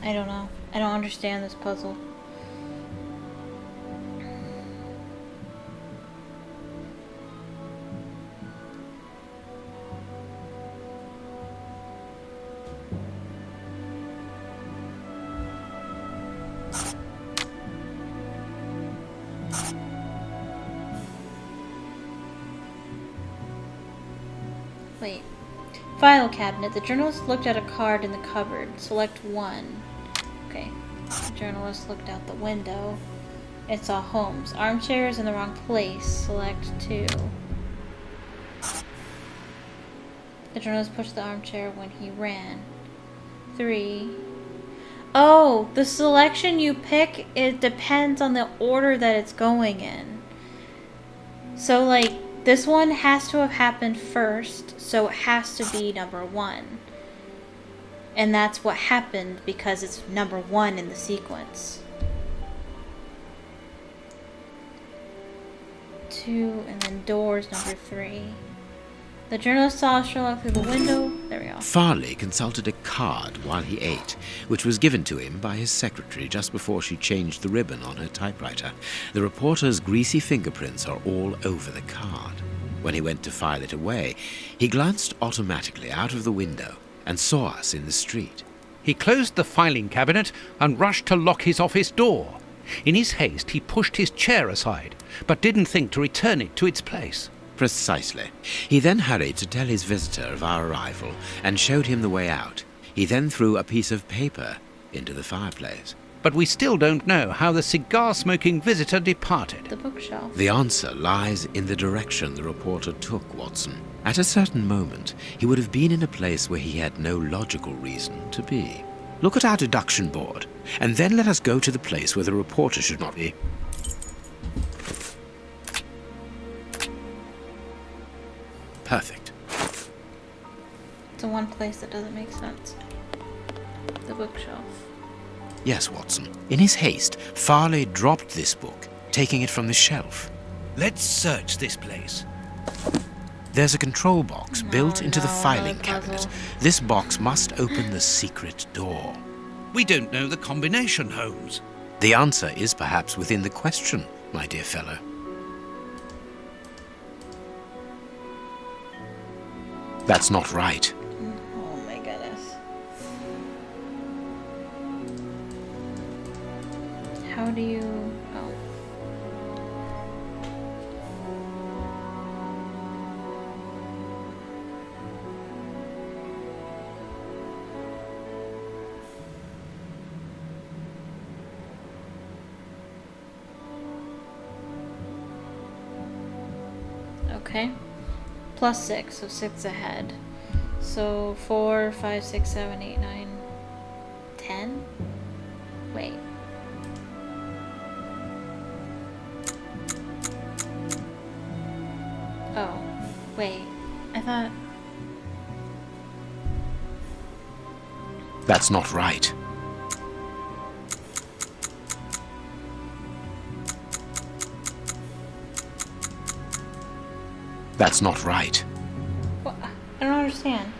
I don't know. I don't understand this puzzle. Wait. File cabinet. The journalist looked at a card in the cupboard. Select 1. Okay. The journalist looked out the window. It saw Holmes. Armchair is in the wrong place. Select 2. The journalist pushed the armchair when he ran. 3. Oh, the selection you pick, it depends on the order that it's going in. So, like, this one has to have happened first, so it has to be number 1. And that's what happened because it's number 1 in the sequence. 2, and then doors number 3. The journalist saw Sherlock through the window. There we go. Farley consulted a card while he ate, which was given to him by his secretary just before she changed the ribbon on her typewriter. The reporter's greasy fingerprints are all over the card. When he went to file it away, he glanced automatically out of the window and saw us in the street. He closed the filing cabinet and rushed to lock his office door. In his haste, he pushed his chair aside, but didn't think to return it to its place. Precisely. He then hurried to tell his visitor of our arrival and showed him the way out. He then threw a piece of paper into the fireplace. But we still don't know how the cigar-smoking visitor departed. The bookshelf. The answer lies in the direction the reporter took, Watson. At a certain moment, he would have been in a place where he had no logical reason to be. Look at our deduction board, and then let us go to the place where the reporter should not be. Perfect. It's the one place that doesn't make sense. The bookshelf. Yes, Watson. In his haste, Farley dropped this book, taking it from the shelf. Let's search this place. There's a control box built into the filing cabinet. This box must open the secret door. We don't know the combination, Holmes. The answer is perhaps within the question, my dear fellow. That's not right. Oh my goodness. How do you... Oh. Okay. Plus 6, so 6 ahead. So 4, 5, 6, 7, 8, 9, 10? Wait. Oh, wait. I thought... That's not right. That's not right. What? I don't understand.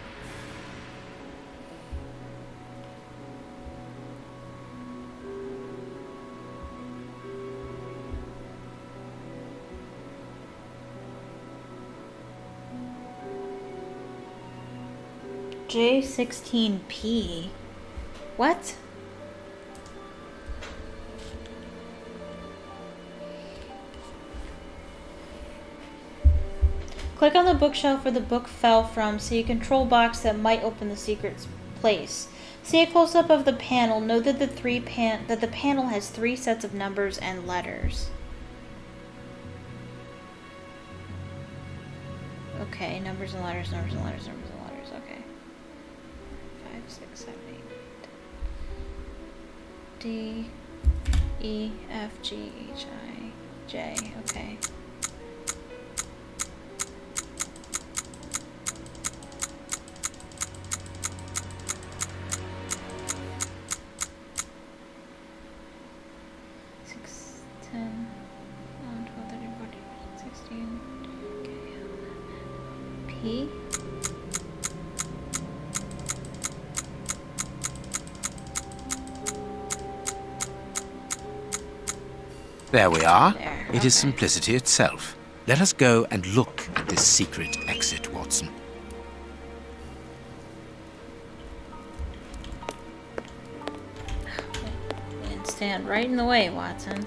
J16P? What? Click on the bookshelf where the book fell from. See a control box that might open the secret place. See a close-up of the panel. Note that the panel has 3 sets of numbers and letters. Okay, numbers and letters, numbers and letters, numbers and letters. Okay. 5, 6, 7, 8. D, E, F, G, H, I, J. Okay. P. There we are. There, It is simplicity itself. Let us go and look at this secret exit, Watson. And stand right in the way, Watson.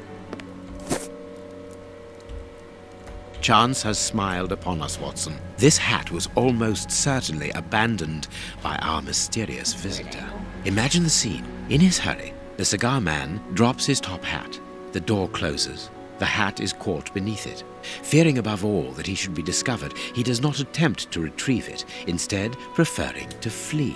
Chance has smiled upon us, Watson. This hat was almost certainly abandoned by our mysterious visitor. Imagine the scene. In his hurry, the cigar man drops his top hat. The door closes. The hat is caught beneath it. Fearing above all that he should be discovered, he does not attempt to retrieve it, instead preferring to flee.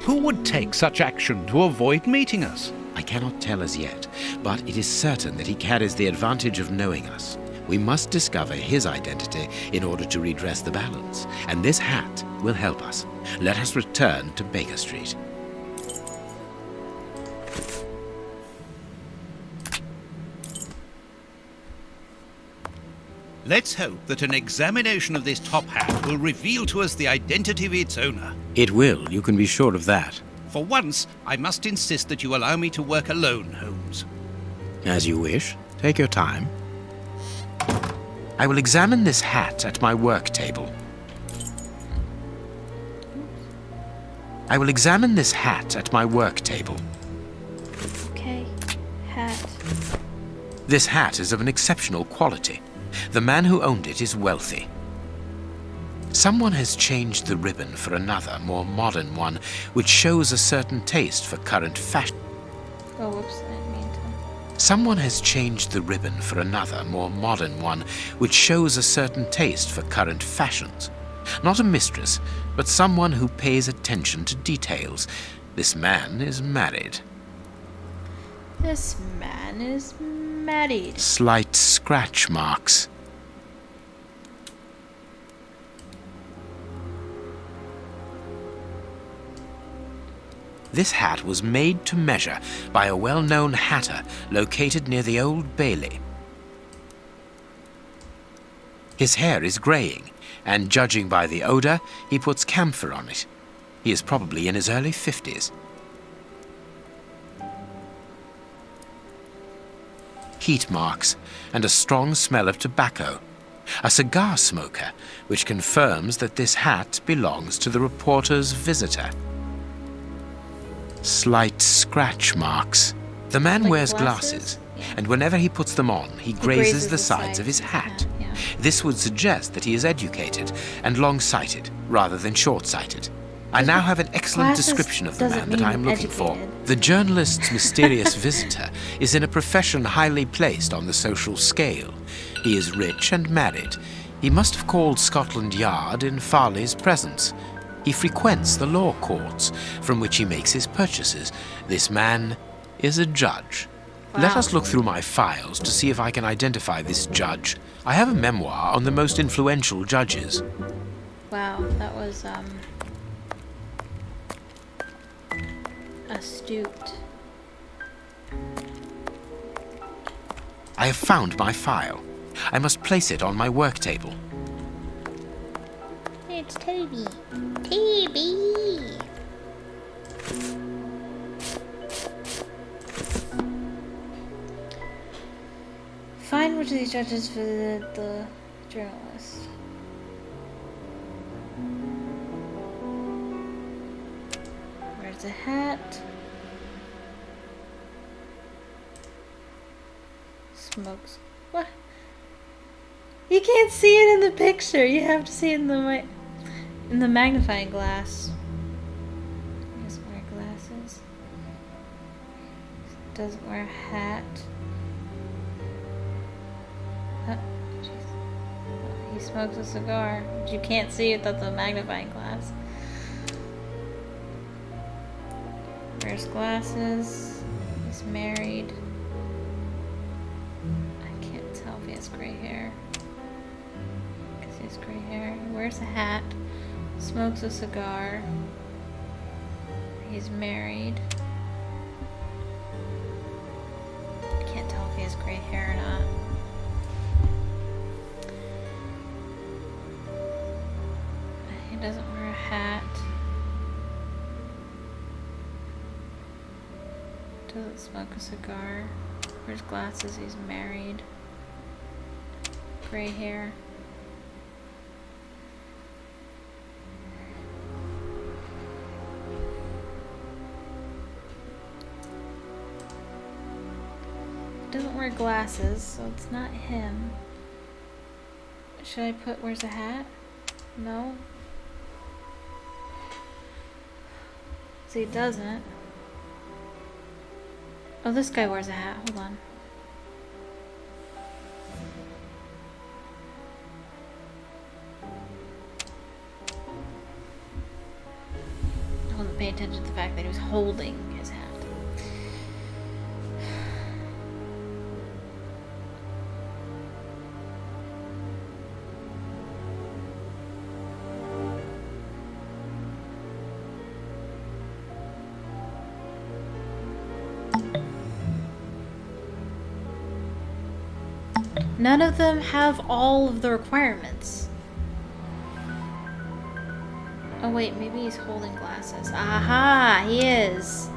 Who would take such action to avoid meeting us? I cannot tell as yet, but it is certain that he carries the advantage of knowing us. We must discover his identity in order to redress the balance, and this hat will help us. Let us return to Baker Street. Let's hope that an examination of this top hat will reveal to us the identity of its owner. It will, you can be sure of that. For once, I must insist that you allow me to work alone, Holmes. As you wish. Take your time. I will examine this hat at my work table. I will examine this hat at my work table. Okay. Hat. This hat is of an exceptional quality. The man who owned it is wealthy. Someone has changed the ribbon for another, more modern one, which shows a certain taste for current fashion. Oh, whoops, I didn't mean to. Someone has changed the ribbon for another, more modern one, which shows a certain taste for current fashions. Not a mistress, but someone who pays attention to details. This man is married. This man is married. Slight scratch marks. This hat was made to measure by a well-known hatter located near the Old Bailey. His hair is graying, and judging by the odor, he puts camphor on it. He is probably in his early 50s. Heat marks and a strong smell of tobacco. A cigar smoker, which confirms that this hat belongs to the reporter's visitor. Slight scratch marks. The man Like wears glasses? glasses, Yeah. and whenever he puts them on, he grazes the sides of his hat. Yeah. This would suggest that he is educated and long-sighted rather than short-sighted. I now have an excellent Glasses description of the doesn't man that I am mean looking for. educated. The journalist's mysterious visitor is in a profession highly placed on the social scale. He is rich and married. He must have called Scotland Yard in Farley's presence. He frequents the law courts, from which he makes his purchases. This man is a judge. Let Wow. us look through my files to see if I can identify this judge. I have a memoir on the most influential judges. Wow, that was astute. I have found my file. I must place it on my work table. It's Toby. Toby! Find which of these judges visited the journalist. Where's the hat? Smokes. What? You can't see it in the picture. You have to see it in the magnifying glass. He doesn't wear glasses. Doesn't wear a hat. Jeez. He smokes a cigar, but you can't see it without the magnifying glass. Wears glasses. He's married. I can't tell if he has gray hair. Because he has gray hair. He wears a hat. Smokes a cigar. He's married. Can't tell if he has gray hair or not. He doesn't wear a hat. Doesn't smoke a cigar. Wears glasses. He's married. Gray hair. Doesn't wear glasses, so it's not him. Should I put wears a hat? No. So he doesn't. Oh, this guy wears a hat. Hold on. I wasn't paying attention to the fact that he was holding his hat. None of them have all of the requirements. Oh wait, maybe he's holding glasses. Aha, he is.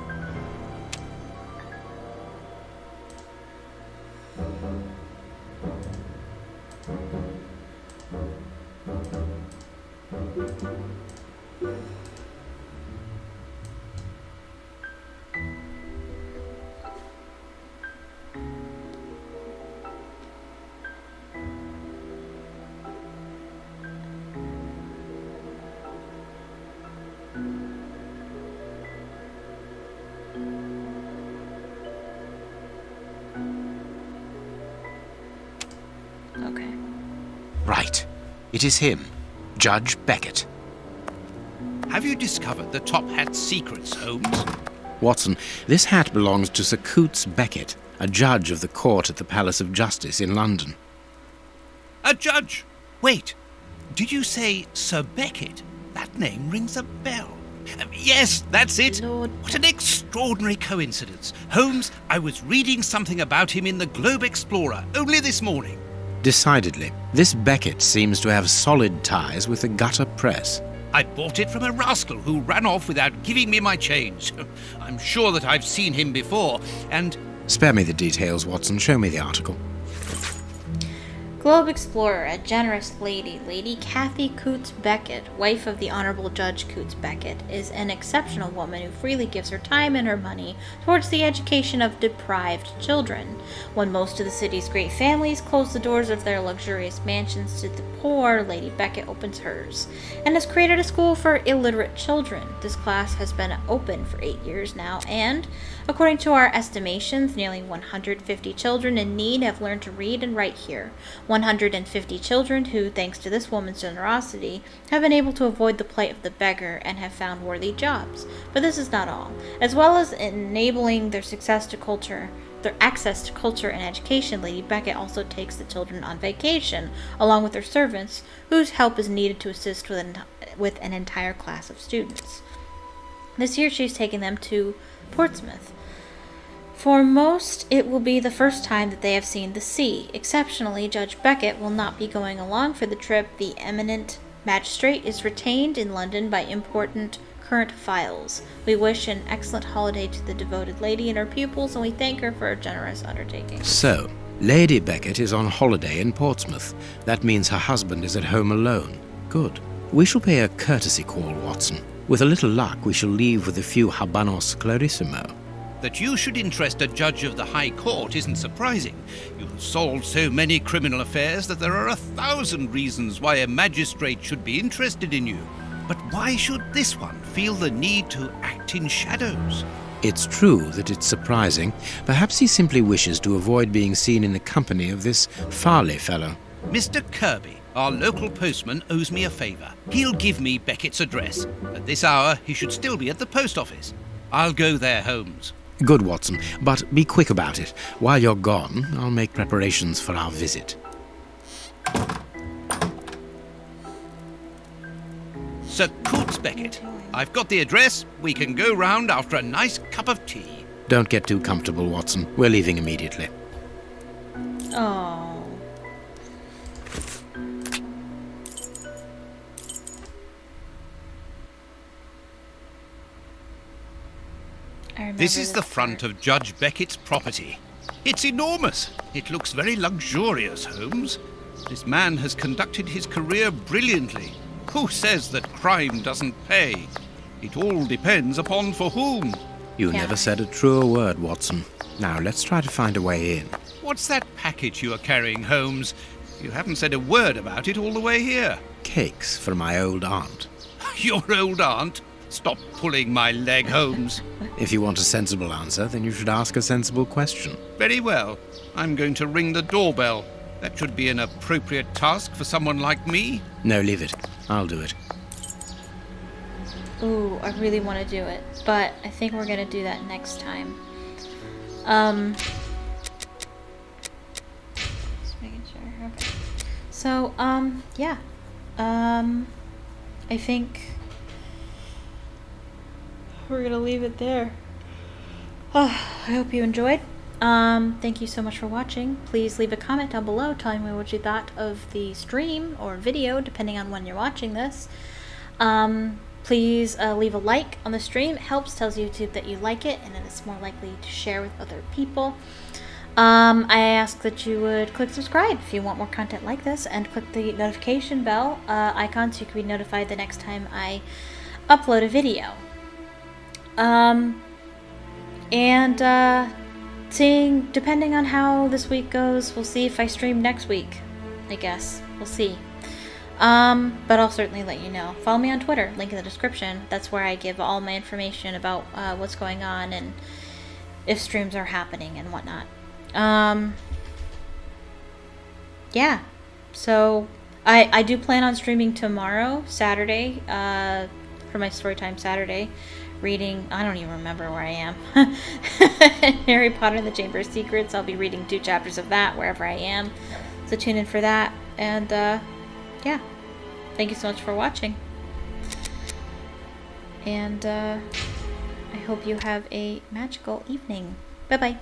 Okay. Right. It is him, Judge Beckett. Have you discovered the top hat's secrets, Holmes? Watson, this hat belongs to Sir Coots Beckett, a judge of the court at the Palace of Justice in London. A judge? Wait, did you say Sir Beckett? That name rings a bell. Yes, that's it. Lord. What an extraordinary coincidence. Holmes, I was reading something about him in the Globe Explorer only this morning. Decidedly, this Beckett seems to have solid ties with the gutter press. I bought it from a rascal who ran off without giving me my change. I'm sure that I've seen him before, and... Spare me the details, Watson. Show me the article. Globe Explorer, a generous lady, Lady Kathy Coots Beckett, wife of the Honorable Judge Coots Beckett, is an exceptional woman who freely gives her time and her money towards the education of deprived children. When most of the city's great families close the doors of their luxurious mansions to the poor, Lady Beckett opens hers, and has created a school for illiterate children. This class has been open for 8 years now, and, according to our estimations, nearly 150 children in need have learned to read and write here. 150 children who, thanks to this woman's generosity, have been able to avoid the plight of the beggar and have found worthy jobs. But this is not all. As well as enabling their access to culture and education, Lady Beckett also takes the children on vacation, along with their servants, whose help is needed to assist with an entire class of students. This year she's taking them to Portsmouth. For most, it will be the first time that they have seen the sea. Exceptionally, Judge Beckett will not be going along for the trip. The eminent magistrate is retained in London by important current files. We wish an excellent holiday to the devoted lady and her pupils, and we thank her for her generous undertaking. So, Lady Beckett is on holiday in Portsmouth. That means her husband is at home alone. Good. We shall pay a courtesy call, Watson. With a little luck, we shall leave with a few habanos clarissimo. That you should interest a judge of the High Court isn't surprising. You have solved so many criminal affairs that there are 1,000 reasons why a magistrate should be interested in you. But why should this one feel the need to act in shadows? It's true that it's surprising. Perhaps he simply wishes to avoid being seen in the company of this Farley fellow. Mr. Kirby, our local postman, owes me a favour. He'll give me Beckett's address. At this hour, he should still be at the post office. I'll go there, Holmes. Good, Watson, but be quick about it. While you're gone, I'll make preparations for our visit. Sir Coots Beckett, I've got the address. We can go round after a nice cup of tea. Don't get too comfortable, Watson. We're leaving immediately. Oh. This is the front of Judge Beckett's property. It's enormous. It looks very luxurious, Holmes. This man has conducted his career brilliantly. Who says that crime doesn't pay? It all depends upon for whom. You never said a truer word, Watson. Now, let's try to find a way in. What's that package you are carrying, Holmes? You haven't said a word about it all the way here. Cakes for my old aunt. Your old aunt? Stop pulling my leg, Holmes. If you want a sensible answer, then you should ask a sensible question. Very well. I'm going to ring the doorbell. That should be an appropriate task for someone like me. No, leave it. I'll do it. Ooh, I really want to do it, but I think we're gonna do that next time. Just making sure. Okay. So, yeah. I think we're gonna leave it there. Oh, I hope you enjoyed. Thank you so much for watching. Please leave a comment down below telling me what you thought of the stream or video, depending on when you're watching this. Please leave a like on the stream. It helps, tells YouTube that you like it, and then it's more likely to share with other people. I ask that you would click subscribe if you want more content like this, and click the notification bell icon so you can be notified the next time I upload a video. Depending on how this week goes, we'll see if I stream next week, I guess. We'll see. But I'll certainly let you know. Follow me on Twitter, link in the description. That's where I give all my information about what's going on and if streams are happening and whatnot. Yeah. So, I do plan on streaming tomorrow, Saturday, for my Storytime Saturday. Reading, I don't even remember where I am. Harry Potter and the Chamber of Secrets. I'll be reading 2 chapters of that wherever I am. So tune in for that. And, yeah. Thank you so much for watching. And, I hope you have a magical evening. Bye-bye.